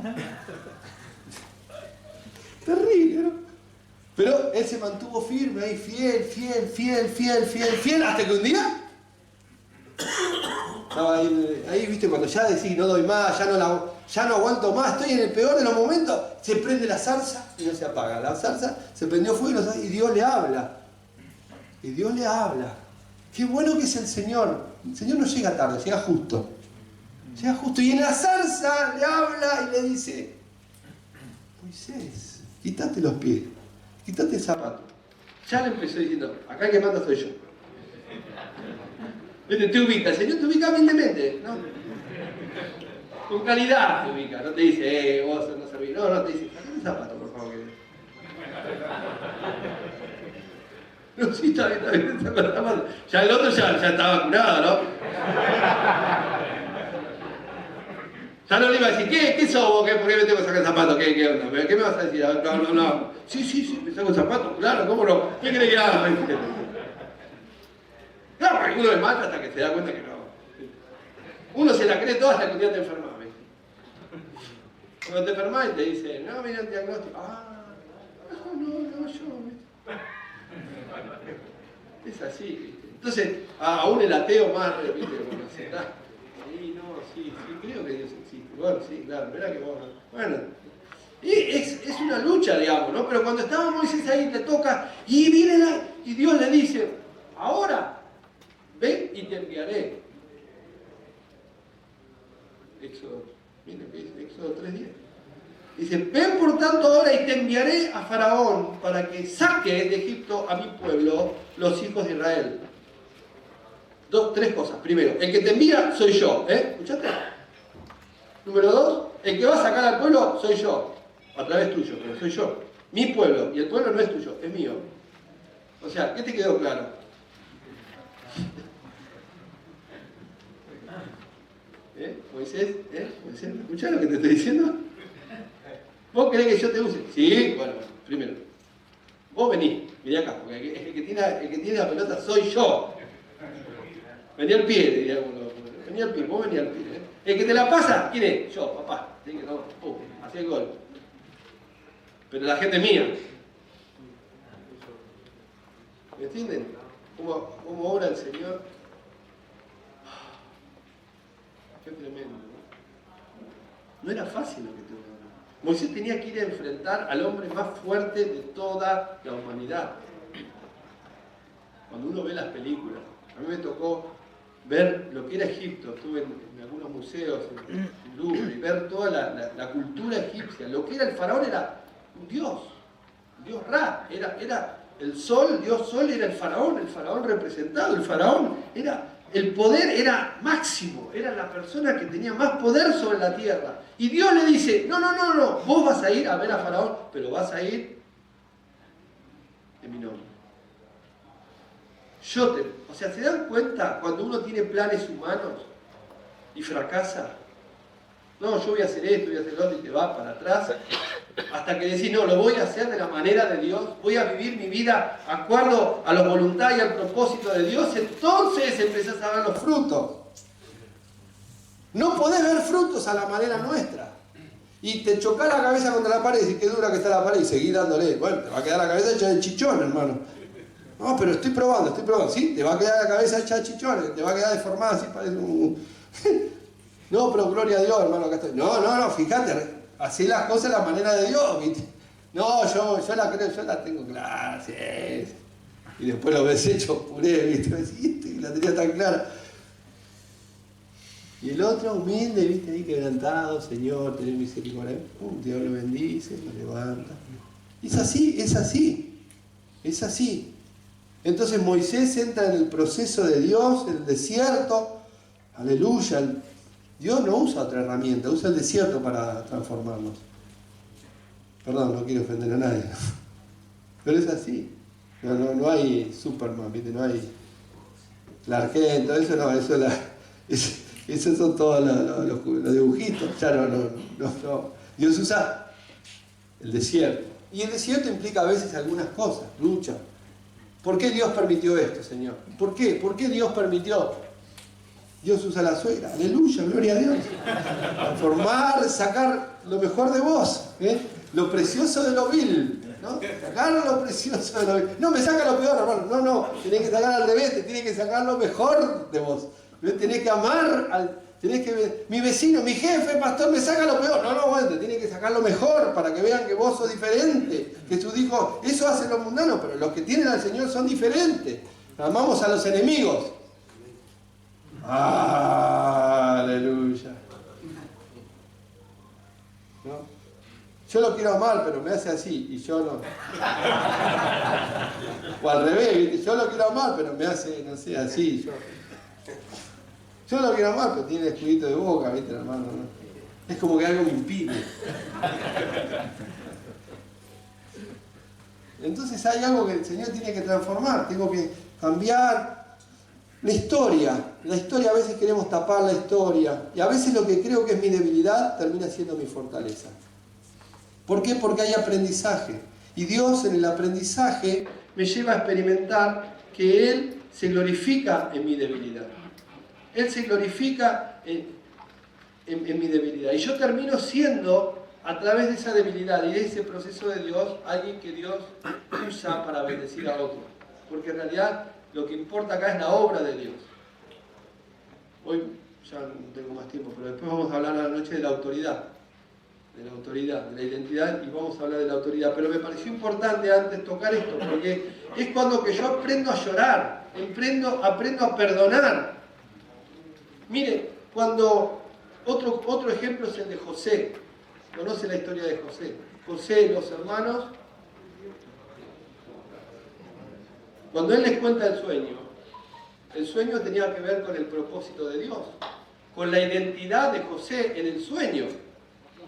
Terrible, ¿no? Pero él se mantuvo firme ahí, fiel, hasta que un día estaba ahí, viste, cuando ya decís no doy más, ya no aguanto más, estoy en el peor de los momentos, se prende la zarza y no se apaga. La zarza se prendió fuego y Dios le habla. Y Dios le habla. Qué bueno que es el Señor. El Señor no llega tarde, llega justo. Llega justo. Y en la zarza le habla y le dice, Moisés, quítate los pies. Quítate el zapato. Ya le empezó diciendo, acá el que manda soy yo. Te ubica, el Señor te ubica humildemente, ¿no? Con calidad te ubica, no te dice, vos no servís. No, te dice, sacame el zapato, por favor. No, sí, está bien, ya el otro ya estaba curado, ¿no? Ya no le iba a decir, ¿qué sos vos? ¿Por qué me tengo que sacar el zapato? ¿Qué onda? ¿Qué me vas a decir? No. Sí, me saco el zapato, claro, ¿cómo no? ¿Qué querés que haga? Claro, porque uno es mal hasta que se da cuenta que no. Uno se la cree toda hasta que un día te enfermas, ¿ves? Cuando te enfermas y te dicen, no, mira el diagnóstico. No, yo. Es así, ¿viste? Entonces, aún el ateo más, ¿viste? Bueno, se está. Sí, creo que Dios existe. Bueno, sí, claro, verá que vos. Bueno, y es una lucha, digamos, ¿no? Pero cuando estaba Moisés ahí, te toca, y viene y Dios le dice, ahora, ven y te enviaré. Éxodo, mira que dice, Éxodo 3:10. Dice, ven por tanto ahora y te enviaré a Faraón para que saque de Egipto a mi pueblo, los hijos de Israel. Tres cosas. Primero, el que te envía soy yo. ¿Escuchaste? Número 2, el que va a sacar al pueblo soy yo. A través tuyo, pero soy yo. Mi pueblo. Y el pueblo no es tuyo, es mío. O sea, ¿qué te quedó claro? Moisés, ¿escuchás lo que te estoy diciendo? ¿Vos querés que yo te use? Sí, bueno, primero. Vos venís, mirá acá, porque el que tiene la pelota soy yo. Vení al pie, diría uno. Vení al pie, vos vení al pie. El que te la pasa, ¿quién es? Yo, papá. Así que no, hacía el gol. Pero la gente es mía. ¿Me entienden? ¿Cómo obra el Señor? Qué tremendo, ¿no? No era fácil lo que tuvo. Moisés tenía que ir a enfrentar al hombre más fuerte de toda la humanidad. Cuando uno ve las películas, a mí me tocó ver lo que era Egipto, estuve en algunos museos, en Louvre, y ver toda la cultura egipcia. Lo que era el faraón era un dios Ra, era el sol, Dios Sol era el faraón representado, el faraón era, el poder era máximo, era la persona que tenía más poder sobre la tierra. Y Dios le dice, no, vos vas a ir a ver a faraón, pero vas a ir en mi nombre. O sea, ¿se dan cuenta cuando uno tiene planes humanos y fracasa? No, yo voy a hacer esto, voy a hacer lo otro y te vas para atrás. Hasta que decís, no, lo voy a hacer de la manera de Dios, voy a vivir mi vida de acuerdo a la voluntad y al propósito de Dios, entonces empezás a ver los frutos. No podés ver frutos a la manera nuestra. Y te chocás la cabeza contra la pared y decís, qué dura que está la pared y seguís dándole. Bueno, te va a quedar la cabeza hecha de chichón, hermano. No, pero estoy probando. Sí, te va a quedar la cabeza hecha de chichones, te va a quedar deformada así, parece un... No, pero gloria a Dios, hermano, acá estoy. No, fíjate, hacé las cosas a la manera de Dios, ¿viste? No, yo la creo, yo la tengo clara, sí. Y después lo ves hecho puré, ¿viste? Y la tenía tan clara. Y el otro humilde, ¿viste? Ahí quebrantado, Señor, tener misericordia. Dios lo bendice, lo levanta. Es así. Entonces Moisés entra en el proceso de Dios, el desierto. Aleluya. Dios no usa otra herramienta, usa el desierto para transformarnos. Perdón, no quiero ofender a nadie. Pero es así. No hay Superman, ¿viste? No hay Clark Kent, eso no, esos son todos los dibujitos. Ya no. Dios usa el desierto. Y el desierto implica a veces algunas cosas, lucha. ¿Por qué Dios permitió esto, Señor? ¿Por qué? ¿Por qué Dios permitió? Dios usa la suegra, aleluya, gloria a Dios. Transformar, sacar lo mejor de vos, lo precioso de lo vil, ¿no? Sacar lo precioso de lo vil. No, me saca lo peor, hermano. No, tenés que sacar al revés, te tiene que sacar lo mejor de vos. Tenés que amar, mi vecino, mi jefe, pastor, me saca lo peor. No, bueno, te tiene que sacar lo mejor para que vean que vos sos diferente. Jesús dijo, eso hacen los mundanos, pero los que tienen al Señor son diferentes. Amamos a los enemigos. Aleluya. ¿No? Yo lo quiero amar, pero me hace así, y yo no. O al revés, ¿viste? Yo lo quiero amar, pero me hace, no sé, así. Yo lo quiero amar, pero tiene escudito de boca, ¿viste, hermano? ¿No? Es como que algo me impide. Entonces hay algo que el Señor tiene que transformar, tengo que cambiar. La historia a veces queremos tapar la historia, y a veces lo que creo que es mi debilidad termina siendo mi fortaleza. ¿Por qué? Porque hay aprendizaje, y Dios en el aprendizaje me lleva a experimentar que Él se glorifica en mi debilidad. Él se glorifica en mi debilidad, y yo termino siendo, a través de esa debilidad y de ese proceso de Dios, alguien que Dios usa para bendecir a otro, porque en realidad lo que importa acá es la obra de Dios. Hoy ya no tengo más tiempo, pero después vamos a hablar a la noche de la autoridad, de la identidad, y vamos a hablar de la autoridad. Pero me pareció importante antes tocar esto, porque es cuando que yo aprendo a llorar, aprendo a perdonar. Mire, cuando otro ejemplo es el de José. ¿Conoce la historia de José? José y los hermanos, cuando él les cuenta el sueño tenía que ver con el propósito de Dios, con la identidad de José en el sueño,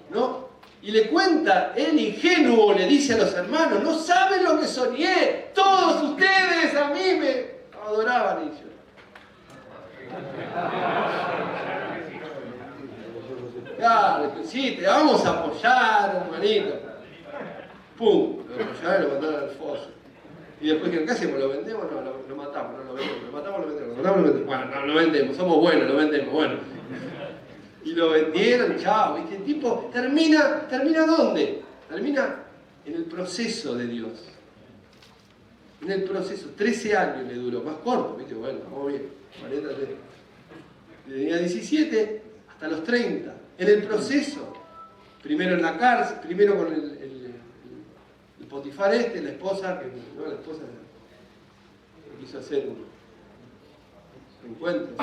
¿no? Y le cuenta, él ingenuo le dice a los hermanos, no saben lo que soñé, todos ustedes a mí me adoraban. Y yo, claro, sí, te vamos a apoyar, hermanito. Pum, lo apoyaron y lo mandaron al foso. Y después, ¿qué hacemos? ¿Lo vendemos? No, lo matamos, no lo vendemos. Lo matamos, lo vendemos. Bueno, no, lo vendemos, somos buenos, lo vendemos, bueno. Y lo vendieron, chao, ¿viste? El tipo termina ¿dónde? Termina en el proceso de Dios. En el proceso, 13 años le duró, más corto, ¿viste? Bueno, vamos bien, 43. Tenía 17 hasta los 30. En el proceso, primero en la cárcel, primero con el Potifar la esposa, no, la esposa quiso hacer un encuentro.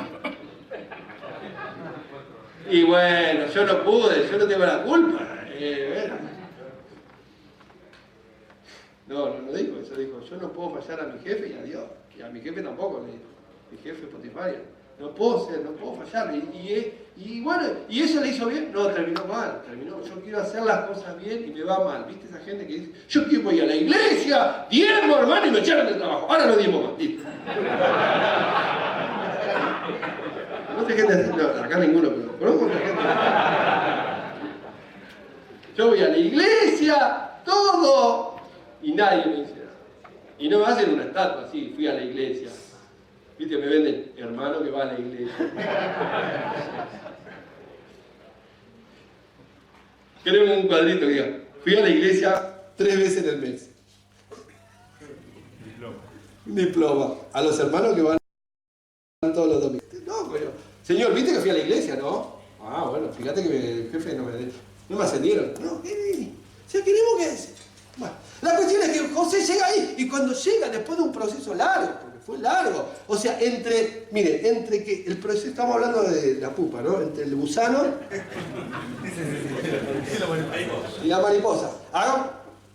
Y bueno, yo no pude, yo no tengo la culpa. No dijo eso, dijo, yo no puedo fallar a mi jefe y a Dios. Y a mi jefe tampoco le dijo, mi jefe Potifar. No puedo fallar. Y bueno, ¿y eso le hizo bien? No, terminó mal. Yo quiero hacer las cosas bien y me va mal. ¿Viste esa gente que dice, yo quiero ir a la iglesia, diezmo, hermano, y me echaron del trabajo? Ahora no diezmo más. Listo. No sé gente así, no, acá ninguno, pero conozco otra gente. Yo voy a la iglesia, todo, y nadie me dice nada. Y no me hacen una estatua así, fui a la iglesia. ¿Viste? Me venden, hermano que va a la iglesia. Queremos un cuadrito que diga, fui a la iglesia 3 veces en el mes. Un diploma. A los hermanos que van todos los domingos. No, pero, señor, ¿viste que fui a la iglesia, no? Ah, bueno, fíjate que el jefe no me ascendieron. No, ¿qué? O sea, queremos que... Bueno, la cuestión es que José llega ahí, y cuando llega, después de un proceso largo, porque fue largo, o sea, entre que el proceso, estamos hablando de la pupa, ¿no? Entre el gusano y la mariposa. Hagan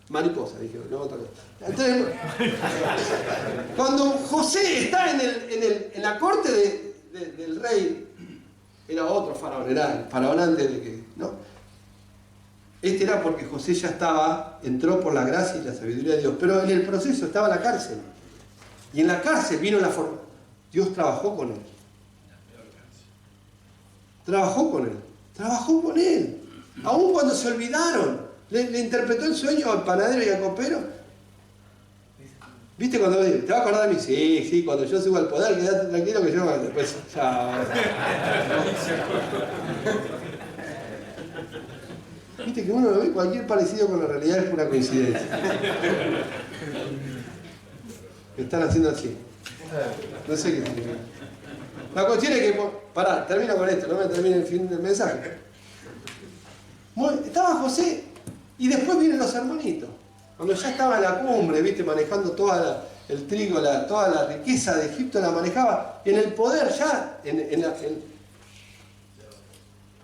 mariposa, dije, no otra cosa. Entonces, cuando José está en la corte del rey, era otro faraón, era el faraón antes de que, ¿no? Este era porque José ya entró por la gracia y la sabiduría de Dios, pero en el proceso estaba la cárcel. Y en la cárcel vino la forma. Dios trabajó con él. Trabajó con él. Trabajó con él. Aún cuando se olvidaron. Le interpretó el sueño al panadero y al copero. ¿Viste cuando te va a acordar de mí? Sí, sí, cuando yo suba al poder, quédate tranquilo que yo después ya. Viste que uno lo ve, cualquier parecido con la realidad es una coincidencia. Me están haciendo así. No sé qué significa. La cuestión es que. Pará, termino con esto, no me termine el fin del mensaje. Estaba José y después vienen los hermanitos. Cuando ya estaba en la cumbre, viste, manejando todo el trigo, toda la riqueza de Egipto la manejaba en el poder ya.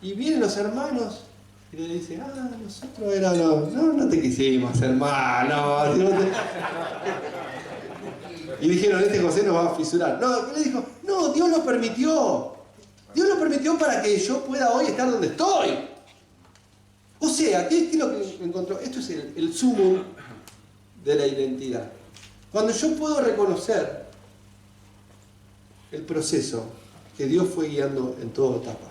Y vienen los hermanos y le dicen, nosotros éramos, no te quisimos, hermano. Y dijeron, este José nos va a fisurar. No, le dijo, no, Dios lo permitió. Dios lo permitió para que yo pueda hoy estar donde estoy. O sea, ¿qué es lo que encontró? Esto es el sumum de la identidad. Cuando yo puedo reconocer el proceso que Dios fue guiando en toda etapa.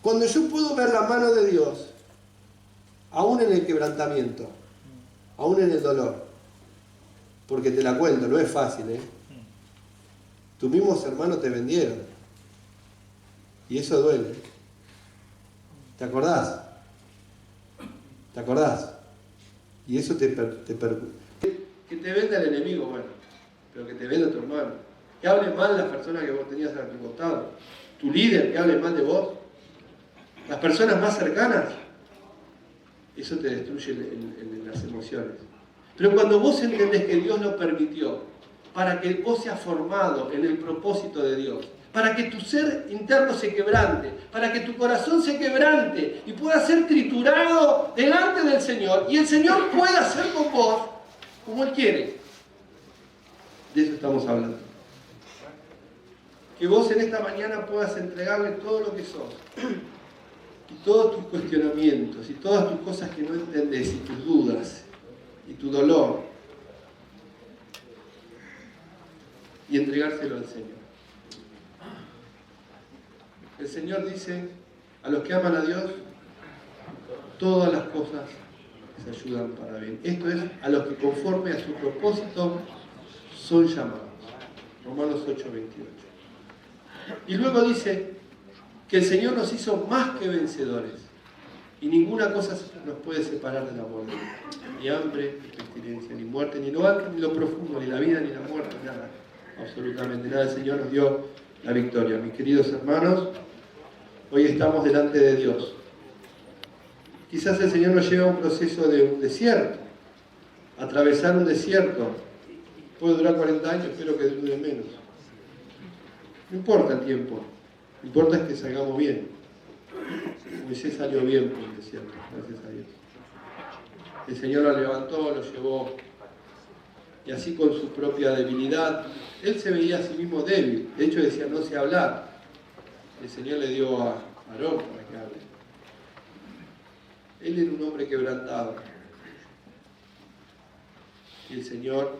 Cuando yo puedo ver la mano de Dios, aún en el quebrantamiento, aún en el dolor. Porque te la cuento, no es fácil, ¿eh? Tus mismos hermanos te vendieron. Y eso duele. ¿Te acordás? ¿Te acordás? Y eso te perjudica. Que te venda el enemigo, bueno, pero que te venda tu hermano. Que hable mal las personas que vos tenías a tu costado. Tu líder, que hable mal de vos. Las personas más cercanas. Eso te destruye las emociones. Pero cuando vos entendés que Dios lo permitió, para que vos seas formado en el propósito de Dios, para que tu ser interno se quebrante, para que tu corazón se quebrante y pueda ser triturado delante del Señor, y el Señor pueda hacer con vos como Él quiere. De eso estamos hablando. Que vos en esta mañana puedas entregarle todo lo que sos, y todos tus cuestionamientos, y todas tus cosas que no entendés, y tus dudas, y tu dolor, y entregárselo al Señor. El Señor dice, a los que aman a Dios, todas las cosas se ayudan para bien. Esto es, a los que conforme a su propósito son llamados. Romanos 8:28. Y luego dice que el Señor nos hizo más que vencedores, y ninguna cosa nos puede separar del amor de Dios. Ni hambre, ni pestilencia, ni muerte, ni lo alto, ni lo profundo, ni la vida, ni la muerte, nada. Absolutamente nada. El Señor nos dio la victoria. Mis queridos hermanos, hoy estamos delante de Dios. Quizás el Señor nos lleva a un proceso de un desierto. Atravesar un desierto puede durar 40 años, espero que dure menos. No importa el tiempo, lo que importa es que salgamos bien. Moisés salió bien por el desierto, gracias a Dios. El Señor lo levantó, lo llevó, y así con su propia debilidad, él se veía a sí mismo débil. De hecho decía, no sé hablar. El Señor le dio a Aarón para que hable. Él era un hombre quebrantado. Y el Señor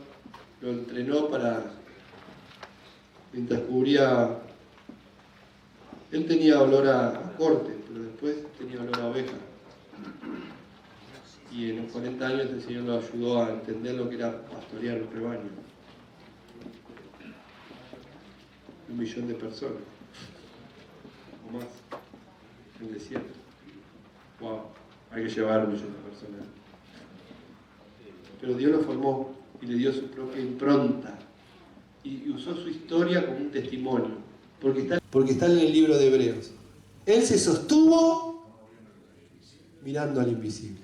lo entrenó para, mientras cubría, él tenía olor a corte, pero después tenía olor a oveja. Y en los 40 años el Señor lo ayudó a entender lo que era pastorear un rebaño. 1 millón de personas, o más, en el desierto. Wow, hay que llevar 1 millón de personas. Pero Dios lo formó y le dio su propia impronta. Y usó su historia como un testimonio. Porque está en el libro de Hebreos. Él se sostuvo mirando al invisible.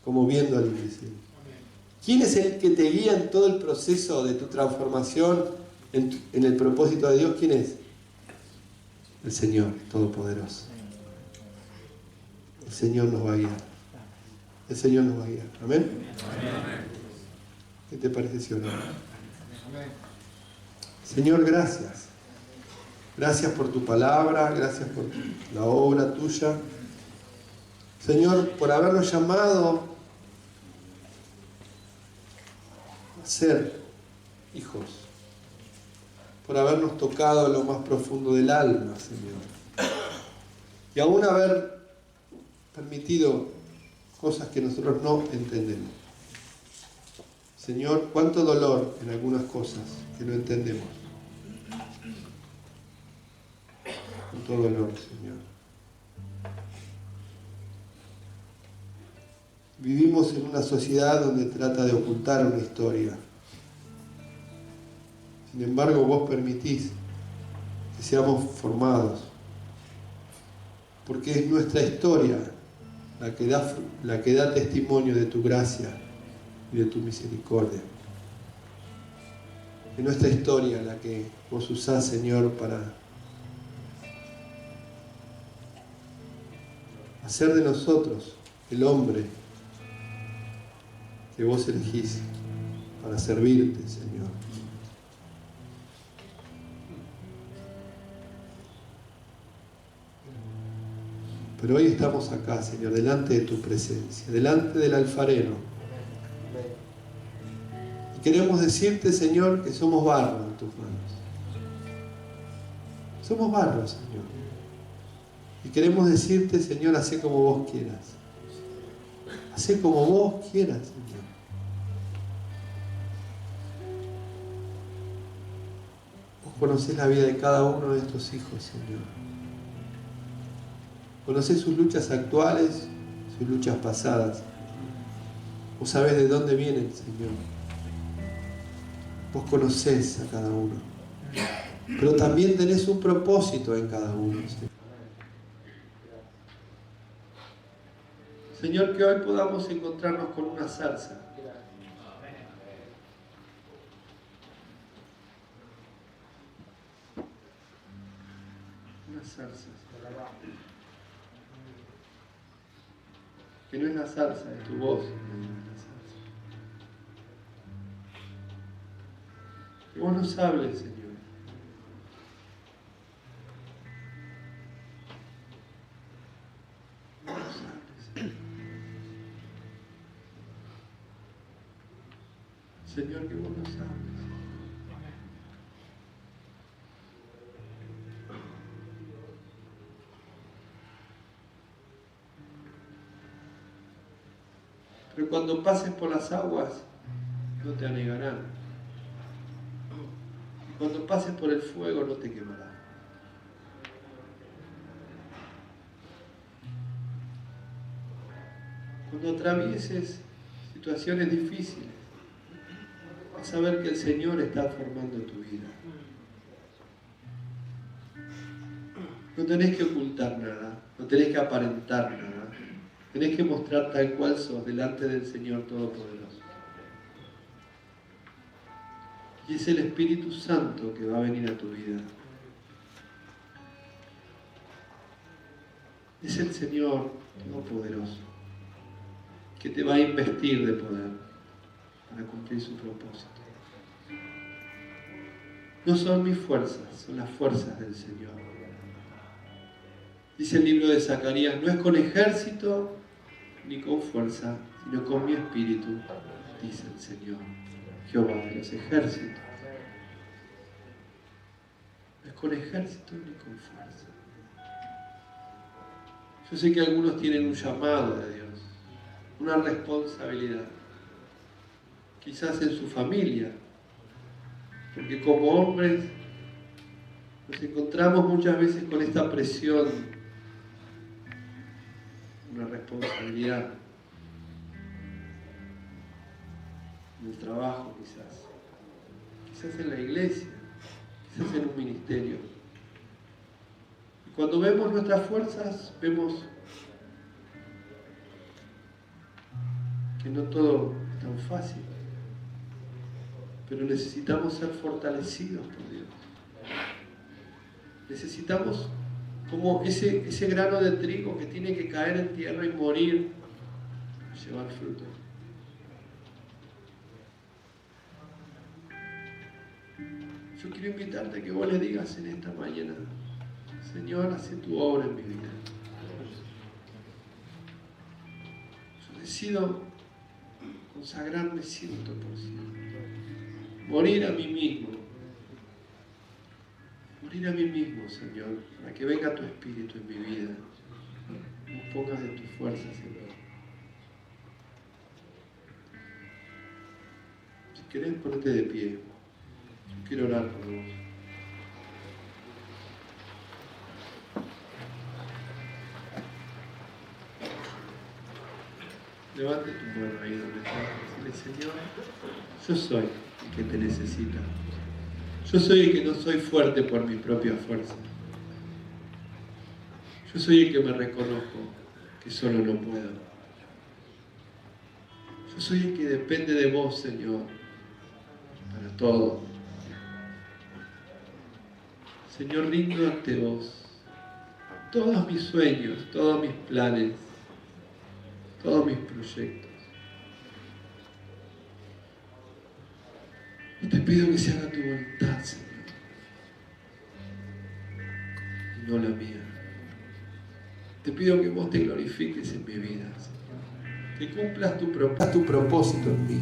Como viendo al invisible. ¿Quién es el que te guía en todo el proceso de tu transformación en el propósito de Dios? ¿Quién es? El Señor Todopoderoso. El Señor nos va a guiar. El Señor nos va a guiar. ¿Amén? ¿Qué te parece si oramos? Señor, gracias. Gracias por tu palabra, gracias por la obra tuya. Señor, por habernos llamado a ser hijos, por habernos tocado en lo más profundo del alma, Señor, y aún haber permitido cosas que nosotros no entendemos. Señor, cuánto dolor en algunas cosas que no entendemos. Cuánto dolor, Señor. Vivimos en una sociedad donde trata de ocultar una historia. Sin embargo, vos permitís que seamos formados, porque es nuestra historia la que da testimonio de tu gracia y de tu misericordia. Es nuestra historia la que vos usás, Señor, para hacer de nosotros el hombre que vos elegís para servirte, Señor. Pero hoy estamos acá, Señor, delante de tu presencia, delante del alfarero. Y queremos decirte, Señor, que somos barro en tus manos. Somos barro, Señor. Y queremos decirte, Señor, hacé como vos quieras. Hacé como vos quieras, Señor. Vos conocés la vida de cada uno de estos hijos, Señor. Conocés sus luchas actuales, sus luchas pasadas. Vos sabés de dónde vienen, Señor. Vos conocés a cada uno. Pero también tenés un propósito en cada uno, Señor. Señor, que hoy podamos encontrarnos con una zarza. Una zarza. Que no es la zarza, es tu voz. Que vos nos hables, Señor. Que vos nos hables, Señor. Señor, que vos nos hables. Pero cuando pases por las aguas, no te anegarán. Y cuando pases por el fuego, no te quemará. Cuando atravieses situaciones difíciles, vas a ver que el Señor está formando tu vida. No tenés que ocultar nada, no tenés que aparentar nada. Tenés que mostrar tal cual sos delante del Señor Todopoderoso. Y es el Espíritu Santo que va a venir a tu vida. Es el Señor Todopoderoso que te va a investir de poder para cumplir su propósito. No son mis fuerzas, son las fuerzas del Señor. Dice el libro de Zacarías, no es con ejército ni con fuerza, sino con mi espíritu, dice el Señor, Jehová de los ejércitos. No es con ejército ni con fuerza. Yo sé que algunos tienen un llamado de Dios, una responsabilidad, quizás en su familia, porque como hombres nos encontramos muchas veces con esta presión, una responsabilidad en el trabajo, quizás en la iglesia, quizás en un ministerio. Y cuando vemos nuestras fuerzas, vemos que no todo es tan fácil, pero necesitamos ser fortalecidos por Dios. Necesitamos como ese grano de trigo que tiene que caer en tierra y morir, llevar fruto. Yo quiero invitarte a que vos le digas en esta mañana, Señor, haz tu obra en mi vida. decido consagrarme 100%. Morir a mí mismo. Morir a mí mismo, Señor, para que venga tu Espíritu en mi vida. No pongas de tu fuerza, Señor. Si querés, ponete de pie. Yo quiero orar por vos. Levante tu mano ahí donde estás. Dile, Señor, yo soy el que te necesita. Yo soy el que no soy fuerte por mi propia fuerza. Yo soy el que me reconozco que solo no puedo. Yo soy el que depende de vos, Señor, para todo. Señor, rindo ante vos todos mis sueños, todos mis planes, todos mis proyectos. Y te pido que se haga tu voluntad, Señor, y no la mía. Te pido que vos te glorifiques en mi vida, Señor. Que cumplas tu propósito en mí.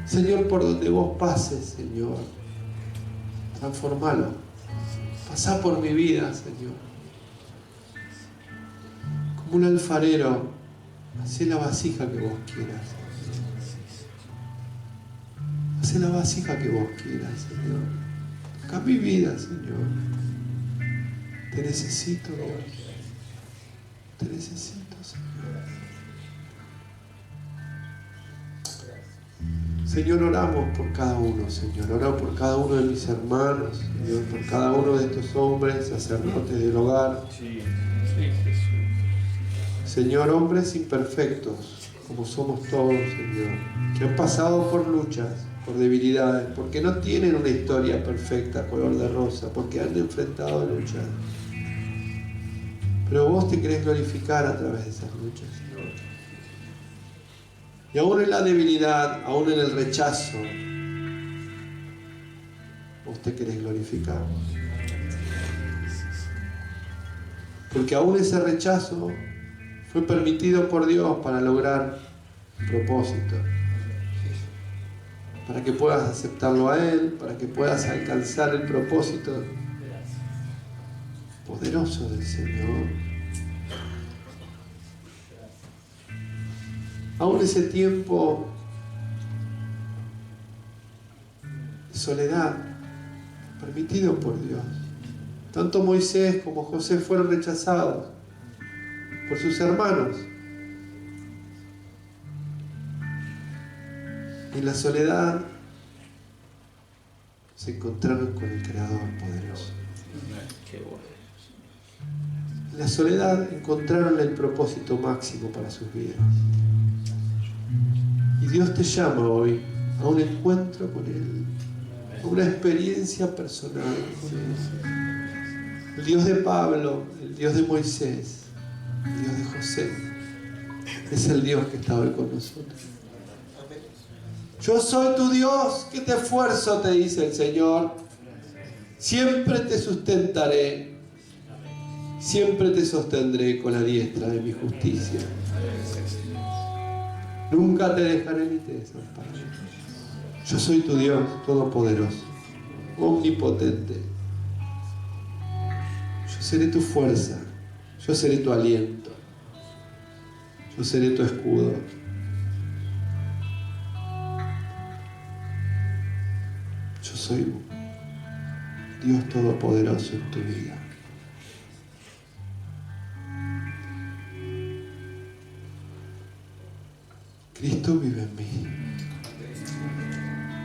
Señor, por donde vos pases, Señor, transformalo. Pasá por mi vida, Señor. Como un alfarero, hacé la vasija que vos quieras. Hacé la vasija que vos quieras, Señor. Toca mi vida, Señor. Te necesito, Dios. Te necesito, Señor. Señor, oramos por cada uno, Señor. Oramos por cada uno de mis hermanos, Señor, por cada uno de estos hombres, sacerdotes del hogar. Señor, hombres imperfectos, como somos todos, Señor, que han pasado por luchas, por debilidades, porque no tienen una historia perfecta, color de rosa, porque han enfrentado luchas. Pero vos te querés glorificar a través de esas luchas, Señor. Y aún en la debilidad, aún en el rechazo, vos te querés glorificar. Porque aún ese rechazo fue permitido por Dios para lograr un propósito. Para que puedas aceptarlo a Él, para que puedas alcanzar el propósito poderoso del Señor. Aún ese tiempo de soledad, permitido por Dios. Tanto Moisés como José fueron rechazados por sus hermanos. En la soledad se encontraron con el Creador poderoso. En la soledad encontraron el propósito máximo para sus vidas. Y Dios te llama hoy a un encuentro con Él, a una experiencia personal con Él. El Dios de Pablo, el Dios de Moisés, el Dios de José, es el Dios que está hoy con nosotros. Yo soy tu Dios, que te esfuerzo, te dice el Señor. Siempre te sustentaré, siempre te sostendré con la diestra de mi justicia. Nunca te dejaré ni te desampararé. Yo soy tu Dios todopoderoso, omnipotente. Yo seré tu fuerza, yo seré tu aliento, yo seré tu escudo. Yo soy Dios todopoderoso en tu vida. Cristo vive en mí.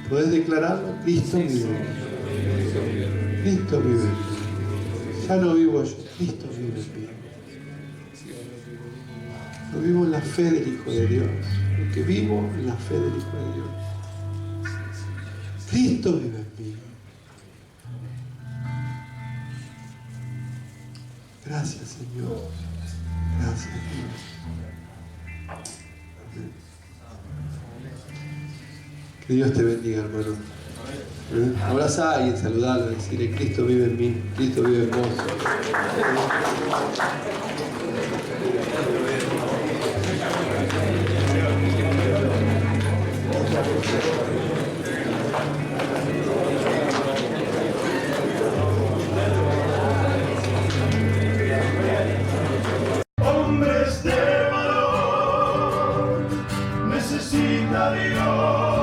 ¿Puedes declararlo? Cristo vive en mí. Cristo vive en mí. Ya no vivo yo, Cristo vive en mí. No vivo en la fe del Hijo de Dios, porque vivo en la fe del Hijo de Dios. Cristo vive en mí. Gracias, Señor. Gracias, Dios. Que Dios te bendiga, hermano. Abraza a alguien, saludarlo, decirle: Cristo vive en mí, Cristo vive en vos. Hombres de valor, necesita Dios.